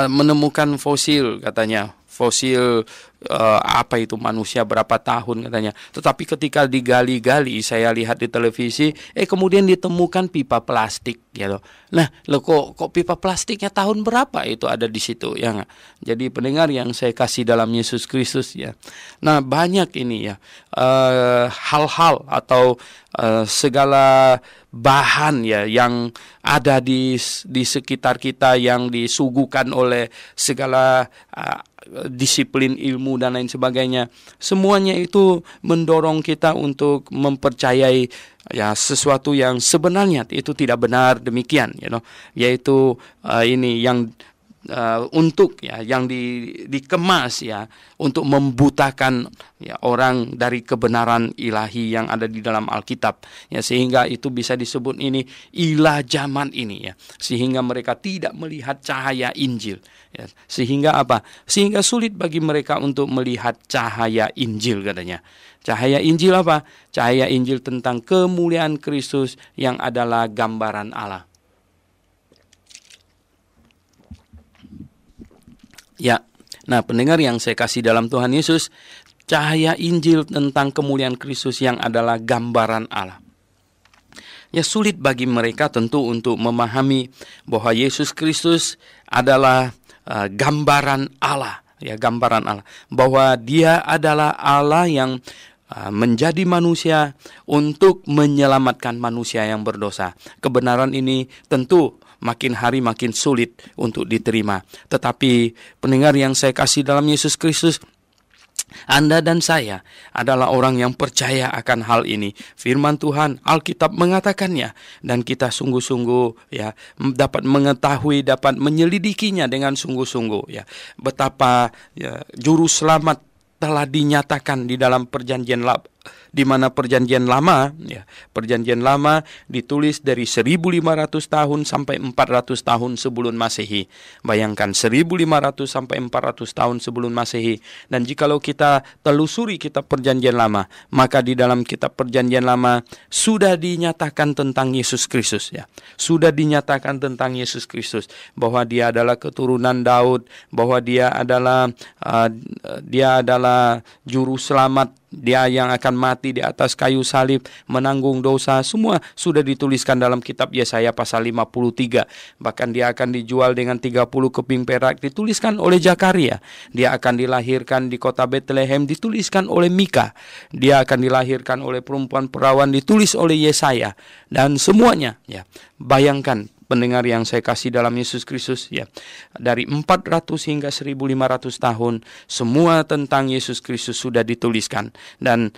[SPEAKER 1] menemukan fosil, katanya, fosil apa itu manusia berapa tahun katanya. Tetapi ketika digali-gali, saya lihat di televisi, kemudian ditemukan pipa plastik gitu. Nah, kok pipa plastiknya tahun berapa itu ada di situ ya nggak? Jadi pendengar yang saya kasih dalam Yesus Kristus ya. Nah, banyak ini ya hal-hal atau segala bahan ya yang ada di sekitar kita yang disuguhkan oleh segala disiplin ilmu dan lain sebagainya. Semuanya itu mendorong kita untuk mempercayai ya sesuatu yang sebenarnya itu tidak benar demikian, yaitu ini yang untuk ya yang dikemas ya untuk membutakan ya orang dari kebenaran ilahi yang ada di dalam Alkitab ya, sehingga itu bisa disebut ini ilah zaman ini ya, sehingga mereka tidak melihat cahaya Injil ya. Sehingga apa? Sehingga sulit bagi mereka untuk melihat cahaya Injil katanya. Cahaya Injil apa? Cahaya Injil tentang kemuliaan Kristus yang adalah gambaran Allah. Ya, nah pendengar yang saya kasih dalam Tuhan Yesus, cahaya Injil tentang kemuliaan Kristus yang adalah gambaran Allah. Ya, sulit bagi mereka tentu untuk memahami bahwa Yesus Kristus adalah gambaran Allah, ya gambaran Allah, bahwa Dia adalah Allah yang menjadi manusia untuk menyelamatkan manusia yang berdosa. Kebenaran ini tentu makin hari makin sulit untuk diterima. Tetapi pendengar yang saya kasih dalam Yesus Kristus, Anda dan saya adalah orang yang percaya akan hal ini. Firman Tuhan, Alkitab mengatakannya, dan kita sungguh-sungguh ya dapat mengetahui, dapat menyelidikinya dengan sungguh-sungguh ya. Betapa ya, juru selamat telah dinyatakan di dalam perjanjian lama, di mana perjanjian lama ditulis dari 1500 tahun sampai 400 tahun sebelum Masehi. Bayangkan 1500 sampai 400 tahun sebelum Masehi. Dan jikalau kita telusuri kitab perjanjian lama, maka di dalam kitab perjanjian lama sudah dinyatakan tentang Yesus Kristus ya. Sudah dinyatakan tentang Yesus Kristus bahwa Dia adalah keturunan Daud, bahwa Dia adalah juru selamat, Dia yang akan mati di atas kayu salib, menanggung dosa. Semua sudah dituliskan dalam kitab Yesaya pasal 53. Bahkan Dia akan dijual dengan 30 keping perak, dituliskan oleh Zakaria. Dia akan dilahirkan di kota Bethlehem, dituliskan oleh Mika. Dia akan dilahirkan oleh perempuan perawan, ditulis oleh Yesaya. Dan semuanya ya, bayangkan pendengar yang saya kasih dalam Yesus Kristus ya, dari 400 hingga 1500 tahun semua tentang Yesus Kristus sudah dituliskan, dan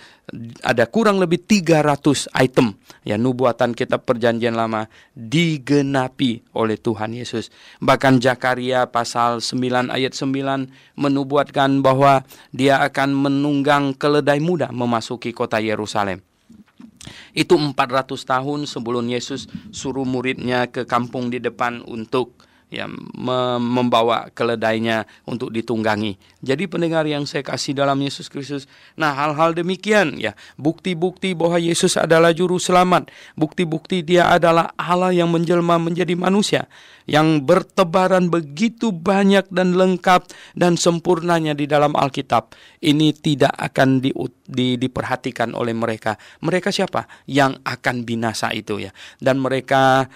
[SPEAKER 1] ada kurang lebih 300 item ya nubuatan kitab perjanjian lama digenapi oleh Tuhan Yesus. Bahkan Zakaria pasal 9 ayat 9 menubuatkan bahwa Dia akan menunggang keledai muda memasuki kota Yerusalem. Itu 400 tahun sebelum Yesus suruh muridnya ke kampung di depan untuk ya membawa keledainya untuk ditunggangi. Jadi pendengar yang saya kasih dalam Yesus Kristus, nah hal-hal demikian ya, bukti-bukti bahwa Yesus adalah juru selamat, bukti-bukti Dia adalah Allah yang menjelma menjadi manusia, yang bertebaran begitu banyak dan lengkap dan sempurnanya di dalam Alkitab. Ini tidak akan diperhatikan oleh mereka. Mereka siapa? Yang akan binasa itu ya. Dan mereka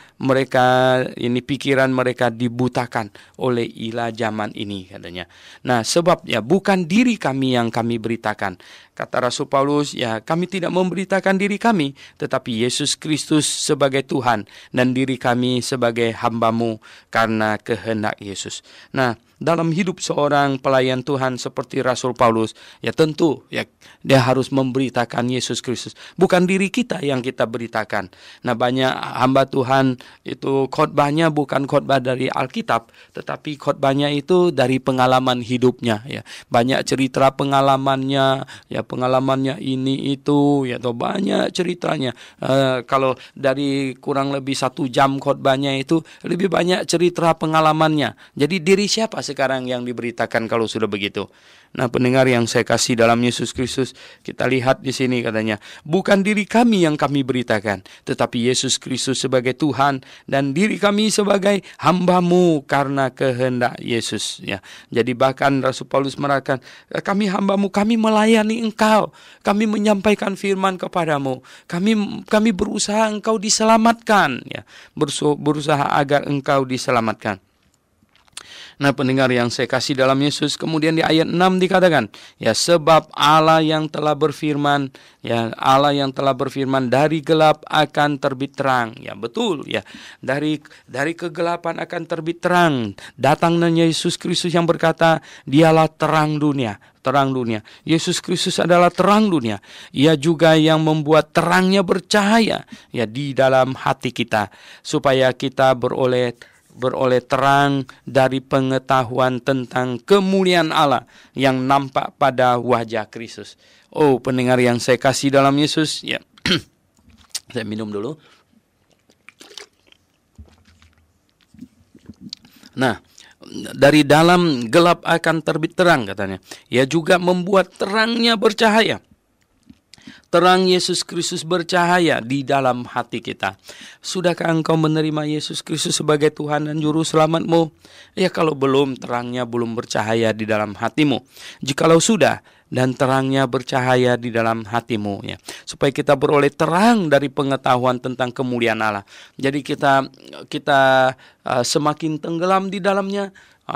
[SPEAKER 1] ini pikiran mereka dibutakan oleh ilah zaman ini katanya. Nah, sebab ya bukan diri kami yang kami beritakan. Kata Rasul Paulus, ya kami tidak memberitakan diri kami, tetapi Yesus Kristus sebagai Tuhan dan diri kami sebagai hamba-Mu karena kehendak Yesus. Nah, dalam hidup seorang pelayan Tuhan seperti Rasul Paulus, ya tentu ya dia harus memberitakan Yesus Kristus. Bukan diri kita yang kita beritakan. Nah, banyak hamba Tuhan itu khotbahnya bukan khotbah dari Alkitab, tetapi khotbahnya itu dari pengalaman hidupnya ya. Banyak cerita pengalamannya, ya pengalamannya ini itu, ya atau banyak ceritanya. Kalau dari kurang lebih 1 jam khotbahnya itu lebih banyak cerita pengalamannya. Jadi diri siapa sekarang yang diberitakan kalau sudah begitu? Nah, pendengar yang saya kasih dalam Yesus Kristus, kita lihat di sini katanya, bukan diri kami yang kami beritakan, tetapi Yesus Kristus sebagai Tuhan dan diri kami sebagai hamba-Mu karena kehendak Yesus. Ya, jadi bahkan Rasul Paulus mengatakan, kami hamba-Mu, kami melayani Engkau, kami menyampaikan firman kepadamu, kami berusaha Engkau diselamatkan, ya, berusaha agar Engkau diselamatkan. Nah, pendengar yang saya kasih dalam Yesus, kemudian di ayat 6 dikatakan, ya, sebab Allah yang telah berfirman, ya, Allah yang telah berfirman, dari gelap akan terbit terang. Ya, betul, ya. Dari kegelapan akan terbit terang. Datangnya Yesus Kristus yang berkata, Dialah terang dunia. Terang dunia. Yesus Kristus adalah terang dunia. Ia juga yang membuat terangnya bercahaya, ya, di dalam hati kita, supaya kita beroleh terang dari pengetahuan tentang kemuliaan Allah yang nampak pada wajah Kristus. Oh, pendengar yang saya kasih dalam Yesus, ya. Saya minum dulu. Nah, dari dalam gelap akan terbit terang katanya. Ia juga membuat terangnya bercahaya. Terang Yesus Kristus bercahaya di dalam hati kita. Sudahkah engkau menerima Yesus Kristus sebagai Tuhan dan Juru Selamatmu? Ya, kalau belum, terangnya belum bercahaya di dalam hatimu. Jikalau sudah, dan terangnya bercahaya di dalam hatimu, ya, supaya kita beroleh terang dari pengetahuan tentang kemuliaan Allah. Jadi kita semakin tenggelam di dalamnya,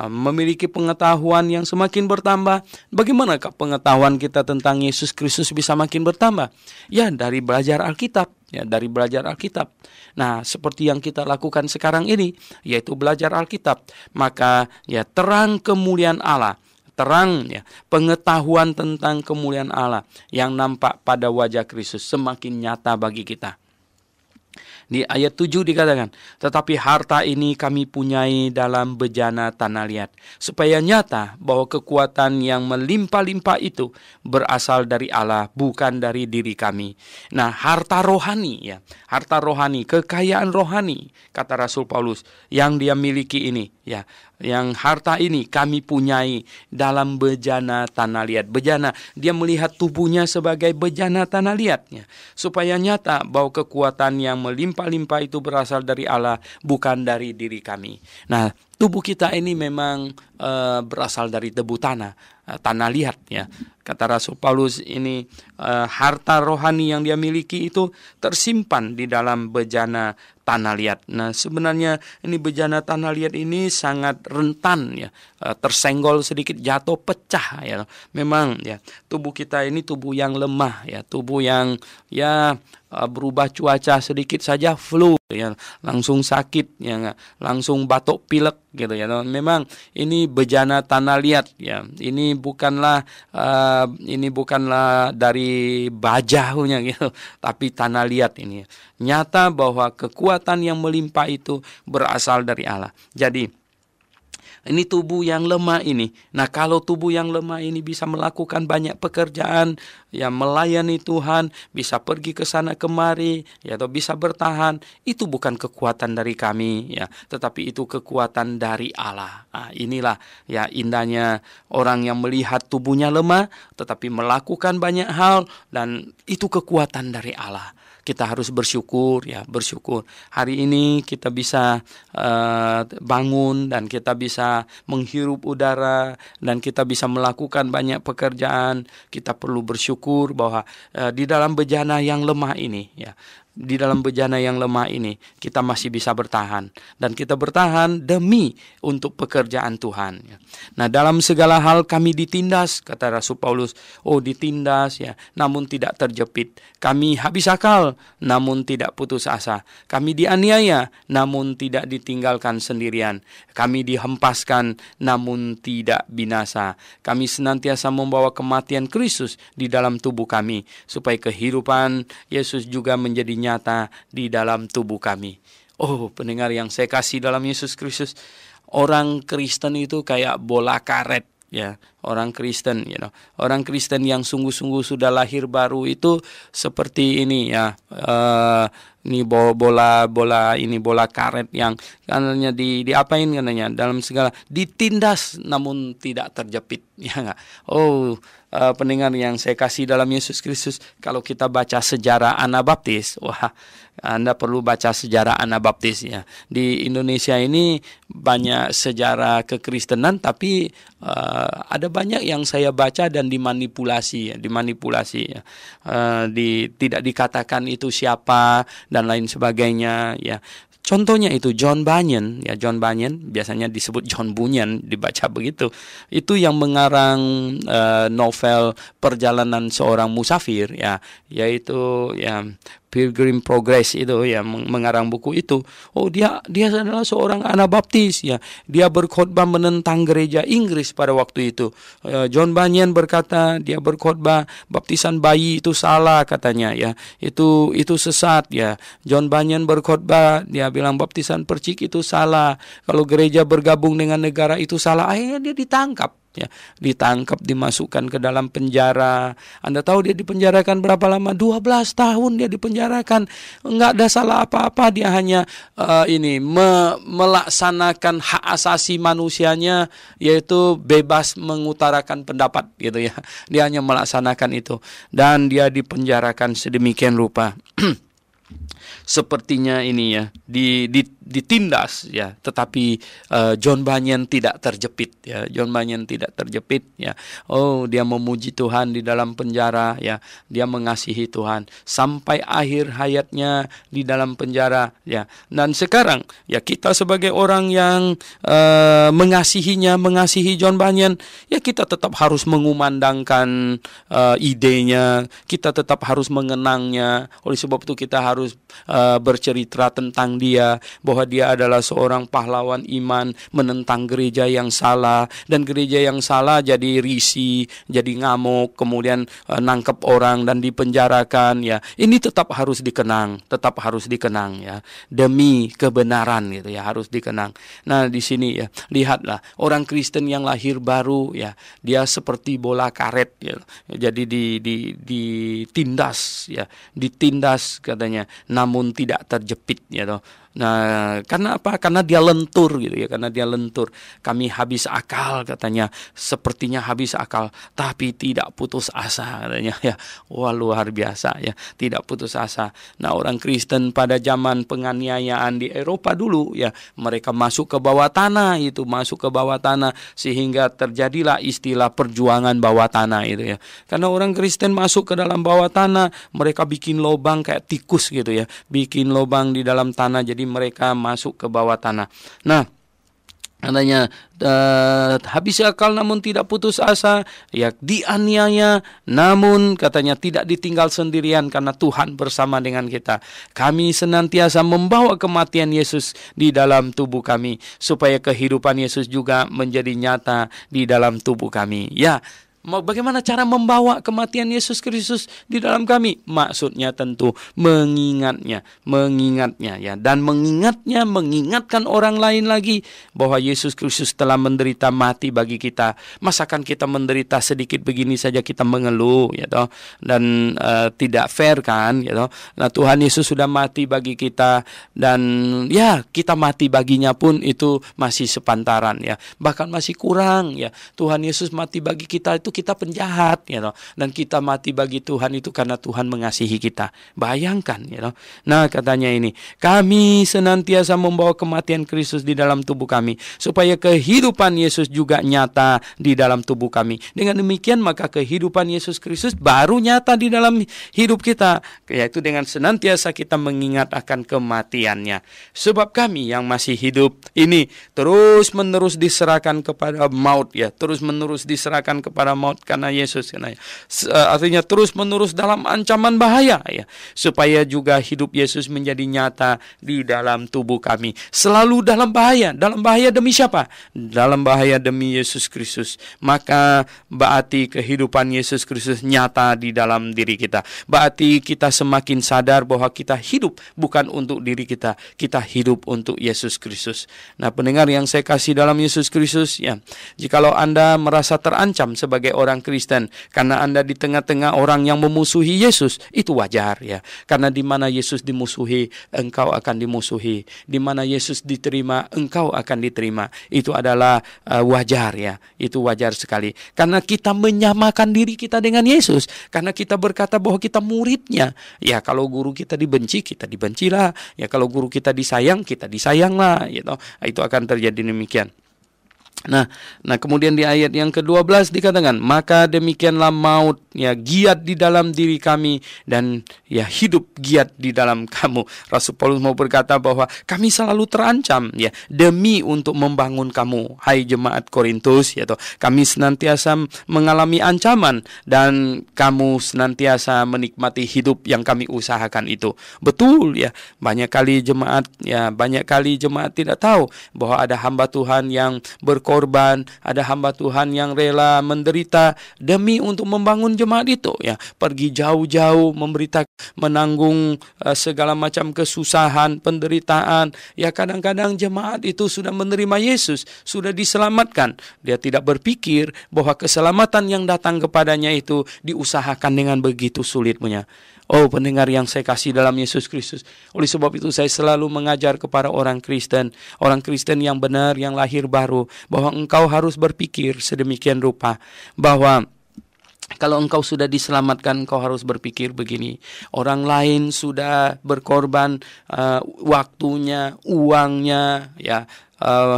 [SPEAKER 1] memiliki pengetahuan yang semakin bertambah. Bagaimanakah pengetahuan kita tentang Yesus Kristus bisa makin bertambah? Ya, dari belajar Alkitab, ya, dari belajar Alkitab. Nah, seperti yang kita lakukan sekarang ini, yaitu belajar Alkitab, maka ya, terang kemuliaan Allah, terang, ya, pengetahuan tentang kemuliaan Allah yang nampak pada wajah Kristus semakin nyata bagi kita. Di ayat 7 dikatakan, tetapi harta ini kami punyai dalam bejana tanah liat, supaya nyata bahwa kekuatan yang melimpah-limpah itu berasal dari Allah, bukan dari diri kami. Nah, harta rohani, ya, harta rohani, kekayaan rohani, kata Rasul Paulus, yang dia miliki ini, ya, yang harta ini kami punyai dalam bejana tanah liat. Bejana, dia melihat tubuhnya sebagai bejana tanah liatnya, supaya nyata bahwa kekuatan yang melimpah-limpah itu berasal dari Allah, bukan dari diri kami. Nah, tubuh kita ini memang berasal dari debu tanah liat, ya. Kata Rasul Paulus ini, harta rohani yang dia miliki itu tersimpan di dalam bejana tanah liat. Nah, sebenarnya ini bejana tanah liat ini sangat rentan, ya, tersenggol sedikit jatuh pecah, ya. Memang, ya, tubuh kita ini tubuh yang lemah, ya, tubuh yang, ya, berubah cuaca sedikit saja flu, ya, langsung sakit, ya, langsung batuk pilek, gitu, ya. Memang ini bejana tanah liat, ya. Ini bukanlah dari bajahnya, gitu, tapi tanah liat ini. Nyata bahwa kekuatan yang melimpah itu berasal dari Allah. Jadi ini tubuh yang lemah ini. Nah, kalau tubuh yang lemah ini bisa melakukan banyak pekerjaan, ya, melayani Tuhan, bisa pergi ke sana kemari, ya, atau bisa bertahan, itu bukan kekuatan dari kami, ya, tetapi itu kekuatan dari Allah. Nah, inilah, ya, indahnya orang yang melihat tubuhnya lemah, tetapi melakukan banyak hal, dan itu kekuatan dari Allah. Kita harus bersyukur, ya, bersyukur. Hari ini kita bisa bangun dan kita bisa menghirup udara dan kita bisa melakukan banyak pekerjaan. Kita perlu bersyukur bahwa di dalam bejana yang lemah ini, ya, di dalam bejana yang lemah ini kita masih bisa bertahan, dan kita bertahan demi untuk pekerjaan Tuhan, ya. Nah, dalam segala hal kami ditindas, kata Rasul Paulus. Oh, ditindas, ya, namun tidak terjepit. Kami habis akal, namun tidak putus asa. Kami dianiaya, namun tidak ditinggalkan sendirian. Kami dihempaskan, namun tidak binasa. Kami senantiasa membawa kematian Kristus di dalam tubuh kami, supaya kehidupan Yesus juga menjadi nyata di dalam tubuh kami. Oh, pendengar yang saya kasih dalam Yesus Kristus, orang Kristen itu kayak bola karet, ya, orang Kristen, orang Kristen yang sungguh-sungguh sudah lahir baru itu seperti ini ya, ini bola karet yang katanya diapain katanya dalam segala ditindas namun tidak terjepit, ya enggak? Pendengar yang saya kasih dalam Yesus Kristus, kalau kita baca sejarah Anabaptis, Anda perlu baca sejarah Anabaptis ya. Di Indonesia ini banyak sejarah kekristenan, tapi ada banyak yang saya baca dan dimanipulasi ya. Tidak dikatakan itu siapa dan lain sebagainya ya. Contohnya itu John Bunyan, biasanya disebut John Bunyan, dibaca begitu. Itu yang mengarang novel Perjalanan Seorang Musafir ya, yaitu ya Pilgrim Progress itu ya, mengarang buku itu. Dia adalah seorang Anabaptis ya. Dia berkhotbah menentang gereja Inggris pada waktu itu. John Bunyan berkata, dia berkhotbah baptisan bayi itu salah katanya ya. Itu sesat ya. John Bunyan berkhotbah, dia bilang baptisan percik itu salah. Kalau gereja bergabung dengan negara itu salah. Akhirnya dia ditangkap. Ya, ditangkap, dimasukkan ke dalam penjara. Anda tahu dia dipenjarakan berapa lama? 12 tahun dia dipenjarakan. Enggak ada salah apa-apa, dia hanya melaksanakan hak asasi manusianya, yaitu bebas mengutarakan pendapat gitu ya. Dia hanya melaksanakan itu dan dia dipenjarakan sedemikian rupa. Sepertinya ini ya ditindas ya, tetapi John Bunyan tidak terjepit ya. Dia memuji Tuhan di dalam penjara ya. Dia mengasihi Tuhan sampai akhir hayatnya di dalam penjara ya. Dan sekarang ya, kita sebagai orang yang mengasihi John Bunyan ya, kita tetap harus mengumandangkan idenya, kita tetap harus mengenangnya. Oleh sebab itu kita harus bercerita tentang dia, bahwa dia adalah seorang pahlawan iman menentang gereja yang salah, dan gereja yang salah jadi risih, jadi ngamuk, kemudian nangkep orang dan dipenjarakan ya. Ini tetap harus dikenang ya, demi kebenaran gitu ya, harus dikenang. Nah, di sini ya, lihatlah orang Kristen yang lahir baru ya, dia seperti bola karet ya. Jadi ditindas katanya, namun tidak terjepit ya toh. Nah, karena apa? Karena dia lentur gitu ya, Kami habis akal katanya, sepertinya habis akal, tapi tidak putus asa katanya ya. Wah, luar biasa ya, tidak putus asa. Nah, orang Kristen pada zaman penganiayaan di Eropa dulu ya, mereka masuk ke bawah tanah sehingga terjadilah istilah perjuangan bawah tanah itu ya. Karena orang Kristen masuk ke dalam bawah tanah, mereka bikin lubang kayak tikus gitu ya, bikin lubang di dalam tanah, jadi mereka masuk ke bawah tanah. Nah, katanya habis akal namun tidak putus asa ya, dianiaya namun katanya tidak ditinggal sendirian, karena Tuhan bersama dengan kita. Kami senantiasa membawa kematian Yesus di dalam tubuh kami, supaya kehidupan Yesus juga menjadi nyata di dalam tubuh kami. Ya, bagaimana cara membawa kematian Yesus Kristus di dalam kami? Maksudnya tentu mengingatnya ya, dan mengingatkan orang lain lagi bahwa Yesus Kristus telah menderita mati bagi kita. Masakan kita menderita sedikit begini saja kita mengeluh ya toh, dan tidak fair kan ya toh. Nah, Tuhan Yesus sudah mati bagi kita, dan ya kita mati baginya pun itu masih sepantaran ya, bahkan masih kurang ya. Tuhan Yesus mati bagi kita itu kita penjahat ya, dan kita mati bagi Tuhan itu karena Tuhan mengasihi kita. Bayangkan ya. Nah, katanya ini, kami senantiasa membawa kematian Kristus di dalam tubuh kami, supaya kehidupan Yesus juga nyata di dalam tubuh kami. Dengan demikian maka kehidupan Yesus Kristus baru nyata di dalam hidup kita, yaitu dengan senantiasa kita mengingat akan kematiannya. Sebab kami yang masih hidup ini terus menerus diserahkan kepada maut ya, terus menerus diserahkan kepada maut karena Yesus, artinya terus menerus dalam ancaman bahaya, ya, supaya juga hidup Yesus menjadi nyata di dalam tubuh kami. Selalu dalam bahaya demi siapa? Dalam bahaya demi Yesus Kristus. Maka berarti kehidupan Yesus Kristus nyata di dalam diri kita. Berarti kita semakin sadar bahwa kita hidup bukan untuk diri kita, kita hidup untuk Yesus Kristus. Nah, pendengar yang saya kasih dalam Yesus Kristus, ya, jikalau Anda merasa terancam sebagai orang Kristen karena Anda di tengah-tengah orang yang memusuhi Yesus, itu wajar, ya. Karena di mana Yesus dimusuhi, engkau akan dimusuhi. Di mana Yesus diterima, engkau akan diterima. Itu adalah wajar, ya. Itu wajar sekali. Karena kita menyamakan diri kita dengan Yesus. Karena kita berkata bahwa kita muridnya. Ya, kalau guru kita dibenci, kita dibencilah. Ya, kalau guru kita disayang, kita disayanglah, gitu. Itu akan terjadi demikian. Nah, kemudian di ayat yang ke-12 dikatakan, maka demikianlah maut, ya, giat di dalam diri kami, dan ya hidup giat di dalam kamu. Rasul Paulus mau berkata bahwa kami selalu terancam, ya, demi untuk membangun kamu, hai jemaat Korintus, ya, kami senantiasa mengalami ancaman dan kamu senantiasa menikmati hidup yang kami usahakan itu. Betul, ya, banyak kali jemaat tidak tahu bahwa ada hamba Tuhan yang berkorban, ada hamba Tuhan yang rela menderita demi untuk membangun jemaat itu, ya, pergi jauh-jauh menanggung segala macam kesusahan, penderitaan. Ya, kadang-kadang jemaat itu sudah menerima Yesus, sudah diselamatkan. Dia tidak berpikir bahwa keselamatan yang datang kepadanya itu diusahakan dengan begitu sulitnya. Oh, pendengar yang saya kasih dalam Yesus Kristus, oleh sebab itu saya selalu mengajar kepada orang Kristen yang benar, yang lahir baru, bahwa engkau harus berpikir sedemikian rupa, bahwa kalau engkau sudah diselamatkan, engkau harus berpikir begini. Orang lain sudah berkorban waktunya, uangnya, ya,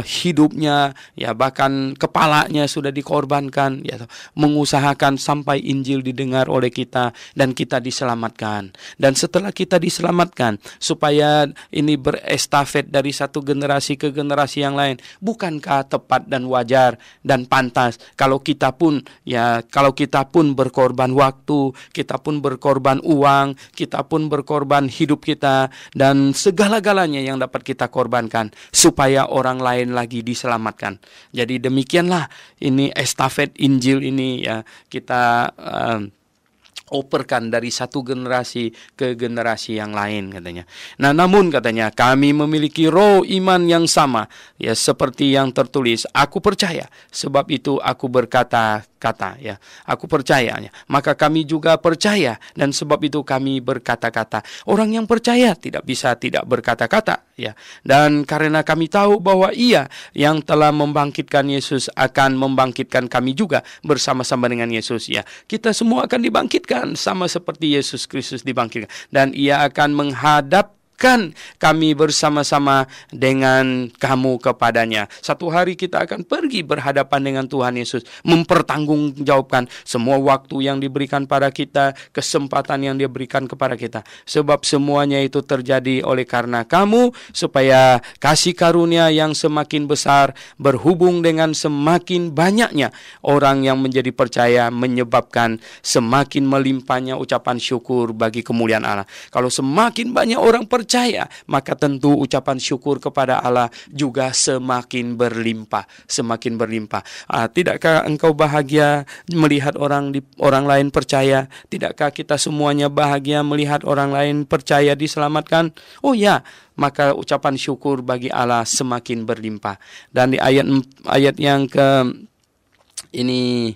[SPEAKER 1] hidupnya, ya, bahkan kepalanya sudah dikorbankan, ya, mengusahakan sampai Injil didengar oleh kita dan kita diselamatkan. Dan setelah kita diselamatkan, supaya ini berestafet dari satu generasi ke generasi yang lain, bukankah tepat dan wajar dan pantas kalau kita pun berkorban waktu, kita pun berkorban uang, kita pun berkorban hidup kita dan segala-galanya yang dapat kita korbankan supaya orang lain lagi diselamatkan. Jadi demikianlah ini estafet Injil ini, ya, kita operkan dari satu generasi ke generasi yang lain, katanya. Nah, namun katanya kami memiliki roh iman yang sama, ya, seperti yang tertulis, aku percaya, sebab itu aku berkata-kata, ya, aku percayanya. Maka kami juga percaya dan sebab itu kami berkata-kata. Orang yang percaya tidak bisa tidak berkata-kata, ya. Dan karena kami tahu bahwa Ia yang telah membangkitkan Yesus akan membangkitkan kami juga bersama-sama dengan Yesus, ya. Kita semua akan dibangkitkan sama seperti Yesus Kristus dibangkitkan, dan Ia akan menghadapkan kami bersama-sama dengan kamu kepadanya. Satu hari kita akan pergi berhadapan dengan Tuhan Yesus, mempertanggungjawabkan semua waktu yang diberikan pada kita, kesempatan yang Dia berikan kepada kita. Sebab semuanya itu terjadi oleh karena kamu, supaya kasih karunia yang semakin besar berhubung dengan semakin banyaknya orang yang menjadi percaya, menyebabkan semakin melimpahnya ucapan syukur bagi kemuliaan Allah. Kalau semakin banyak orang percaya, maka tentu ucapan syukur kepada Allah juga semakin berlimpah. Tidakkah engkau bahagia melihat orang lain percaya? Tidakkah kita semuanya bahagia melihat orang lain percaya diselamatkan? Oh ya, maka ucapan syukur bagi Allah semakin berlimpah. Dan di ayat yang ke ini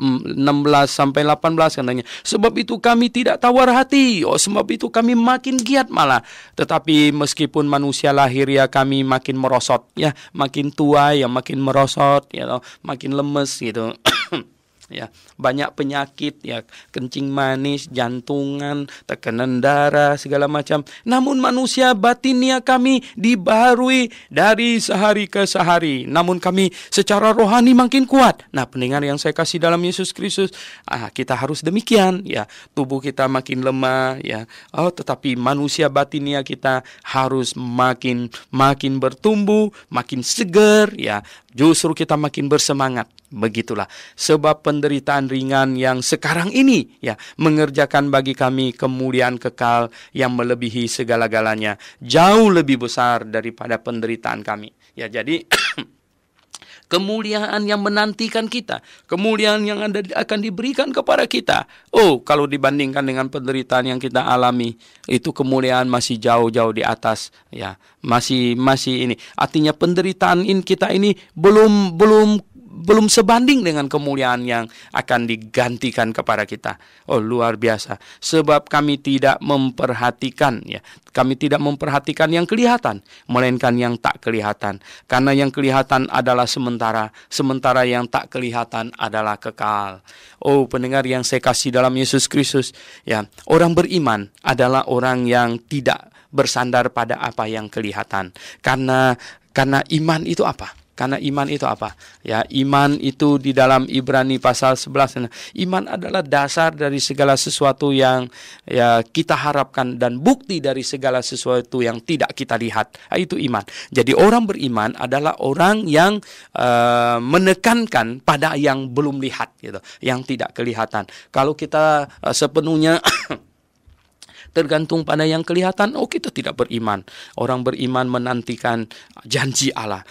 [SPEAKER 1] 16 sampai 18 katanya, sebab itu kami tidak tawar hati, sebab itu kami makin giat malah. Tetapi meskipun manusia lahir, ya, kami makin merosot, ya, makin tua, ya, makin merosot, ya, makin lemes gitu. Ya, banyak penyakit, ya, kencing manis, jantungan, tekanan darah, segala macam. Namun manusia batinnya kami dibaharui dari sehari ke sehari. Namun kami secara rohani makin kuat. Nah, pendengar yang saya kasih dalam Yesus Kristus, kita harus demikian, ya. Tubuh kita makin lemah, ya. Tetapi manusia batinnya kita harus makin bertumbuh, makin segar, ya. Justru kita makin bersemangat. Begitulah sebab penderitaan ringan yang sekarang ini ya mengerjakan bagi kami kemuliaan kekal yang melebihi segala-galanya, jauh lebih besar daripada penderitaan kami. Ya, jadi kemuliaan yang menantikan kita, kemuliaan yang akan diberikan kepada kita. Oh, kalau dibandingkan dengan penderitaan yang kita alami, itu kemuliaan masih jauh-jauh di atas, ya. Masih ini. Artinya penderitaan kita ini belum sebanding dengan kemuliaan yang akan digantikan kepada kita. Oh, luar biasa. Sebab kami tidak memperhatikan, ya. Kami tidak memperhatikan yang kelihatan, melainkan yang tak kelihatan. Karena yang kelihatan adalah sementara yang tak kelihatan adalah kekal. Oh, pendengar yang saya kasih dalam Yesus Kristus, ya. Orang beriman adalah orang yang tidak bersandar pada apa yang kelihatan. Karena iman itu apa? Karena iman itu apa? Ya, iman itu di dalam Ibrani pasal 11. Iman adalah dasar dari segala sesuatu yang ya kita harapkan dan bukti dari segala sesuatu yang tidak kita lihat. Itu iman. Jadi orang beriman adalah orang yang menekankan pada yang belum lihat, gitu, yang tidak kelihatan. Kalau kita sepenuhnya tergantung pada yang kelihatan, oh kita tidak beriman. Orang beriman menantikan janji Allah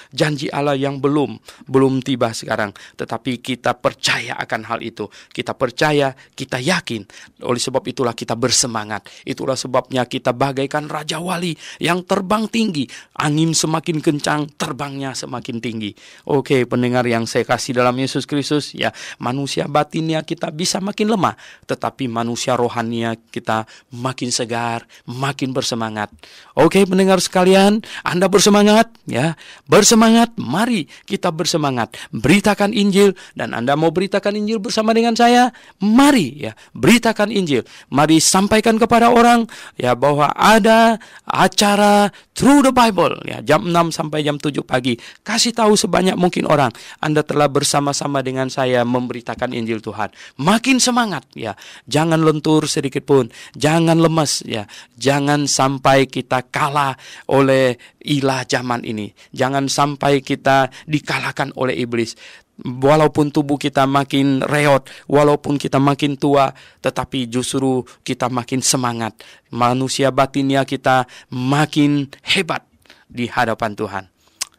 [SPEAKER 1] yang belum tiba sekarang, tetapi kita percaya akan hal itu. Kita percaya, kita yakin. Oleh sebab itulah kita bersemangat. Itulah sebabnya kita bagaikan raja wali yang terbang tinggi. Angin semakin kencang, terbangnya semakin tinggi. Oke, pendengar yang saya kasih dalam Yesus Kristus, ya, manusia batinnya kita bisa makin lemah, tetapi manusia rohaninya kita makin segar, makin bersemangat. Oke, pendengar sekalian, Anda bersemangat, ya. Bersemangat, mari kita bersemangat. Beritakan Injil, dan Anda mau beritakan Injil bersama dengan saya, mari, ya, beritakan Injil. Mari sampaikan kepada orang, ya, bahwa ada acara Through the Bible, ya, jam 6 sampai jam 7 pagi. Kasih tahu sebanyak mungkin orang, Anda telah bersama-sama dengan saya memberitakan Injil Tuhan. Makin semangat, ya. Jangan lentur sedikit pun, jangan lemah, ya, jangan sampai kita kalah oleh ilah zaman ini. Jangan sampai kita dikalahkan oleh iblis. Walaupun tubuh kita makin reot, walaupun kita makin tua, tetapi justru kita makin semangat. Manusia batinnya kita makin hebat di hadapan Tuhan.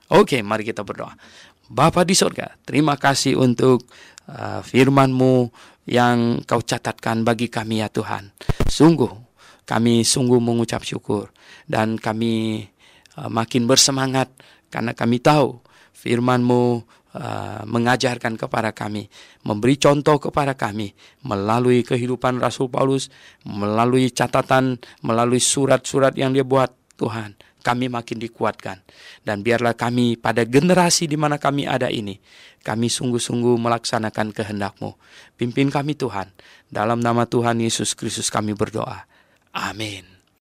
[SPEAKER 1] Oke, mari kita berdoa. Bapa di surga, terima kasih untuk firman-Mu yang Kau catatkan bagi kami, ya Tuhan. Kami sungguh mengucap syukur, dan kami makin bersemangat karena kami tahu firman-Mu mengajarkan kepada kami, memberi contoh kepada kami melalui kehidupan Rasul Paulus, melalui catatan, melalui surat-surat yang dia buat. Tuhan, kami makin dikuatkan, dan biarlah kami pada generasi di mana kami ada ini, kami sungguh-sungguh melaksanakan kehendak-Mu. Pimpin kami Tuhan, dalam nama Tuhan Yesus Kristus kami berdoa. Amin.